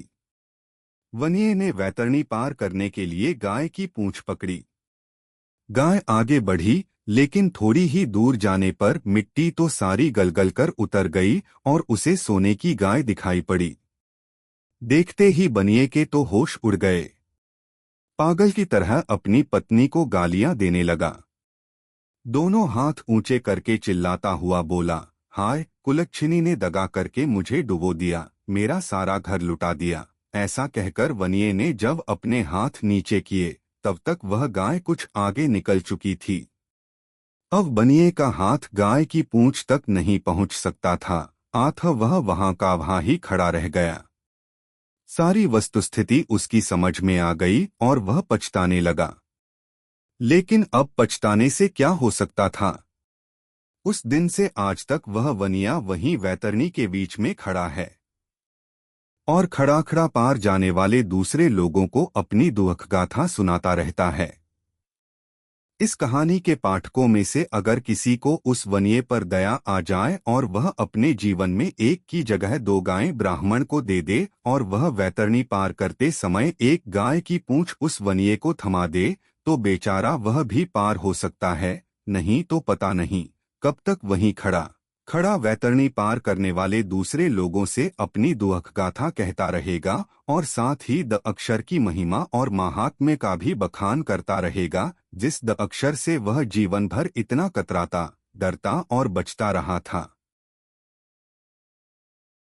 वनिये ने वैतरणी पार करने के लिए गाय की पूंछ पकड़ी। गाय आगे बढ़ी, लेकिन थोड़ी ही दूर जाने पर मिट्टी तो सारी गलगल कर उतर गई और उसे सोने की गाय दिखाई पड़ी। देखते ही बनिये के तो होश उड़ गए। पागल की तरह अपनी पत्नी को गालियां देने लगा। दोनों हाथ ऊंचे करके चिल्लाता हुआ बोला, हाय, कुलच्छिनी ने दगा करके मुझे डुबो दिया, मेरा सारा घर लुटा दिया। ऐसा कहकर वनिये ने जब अपने हाथ नीचे किए तब तक वह गाय कुछ आगे निकल चुकी थी। अब बनिये का हाथ गाय की पूंछ तक नहीं पहुंच सकता था। आथ वह वहां का वहां ही खड़ा रह गया। सारी वस्तुस्थिति उसकी समझ में आ गई और वह पछताने लगा। लेकिन अब पछताने से क्या हो सकता था? उस दिन से आज तक वह वनिया वहीं वैतरणी के बीच में खड़ा है और खड़ा खड़ा पार जाने वाले दूसरे लोगों को अपनी दुख गाथा सुनाता रहता है। इस कहानी के पाठकों में से अगर किसी को उस वन्य पर दया आ जाए और वह अपने जीवन में एक की जगह 2 गायें ब्राह्मण को दे दे और वह वैतरणी पार करते समय एक गाय की पूंछ उस वन्य को थमा दे, तो बेचारा वह भी पार हो सकता है, नहीं तो पता नहीं कब तक वहीं खड़ा खड़ा वैतरणी पार करने वाले दूसरे लोगों से अपनी दुख गाथा कहता रहेगा और साथ ही द अक्षर की महिमा और महात्म्य का भी बखान करता रहेगा, जिस द अक्षर से वह जीवन भर इतना कतराता, डरता और बचता रहा था।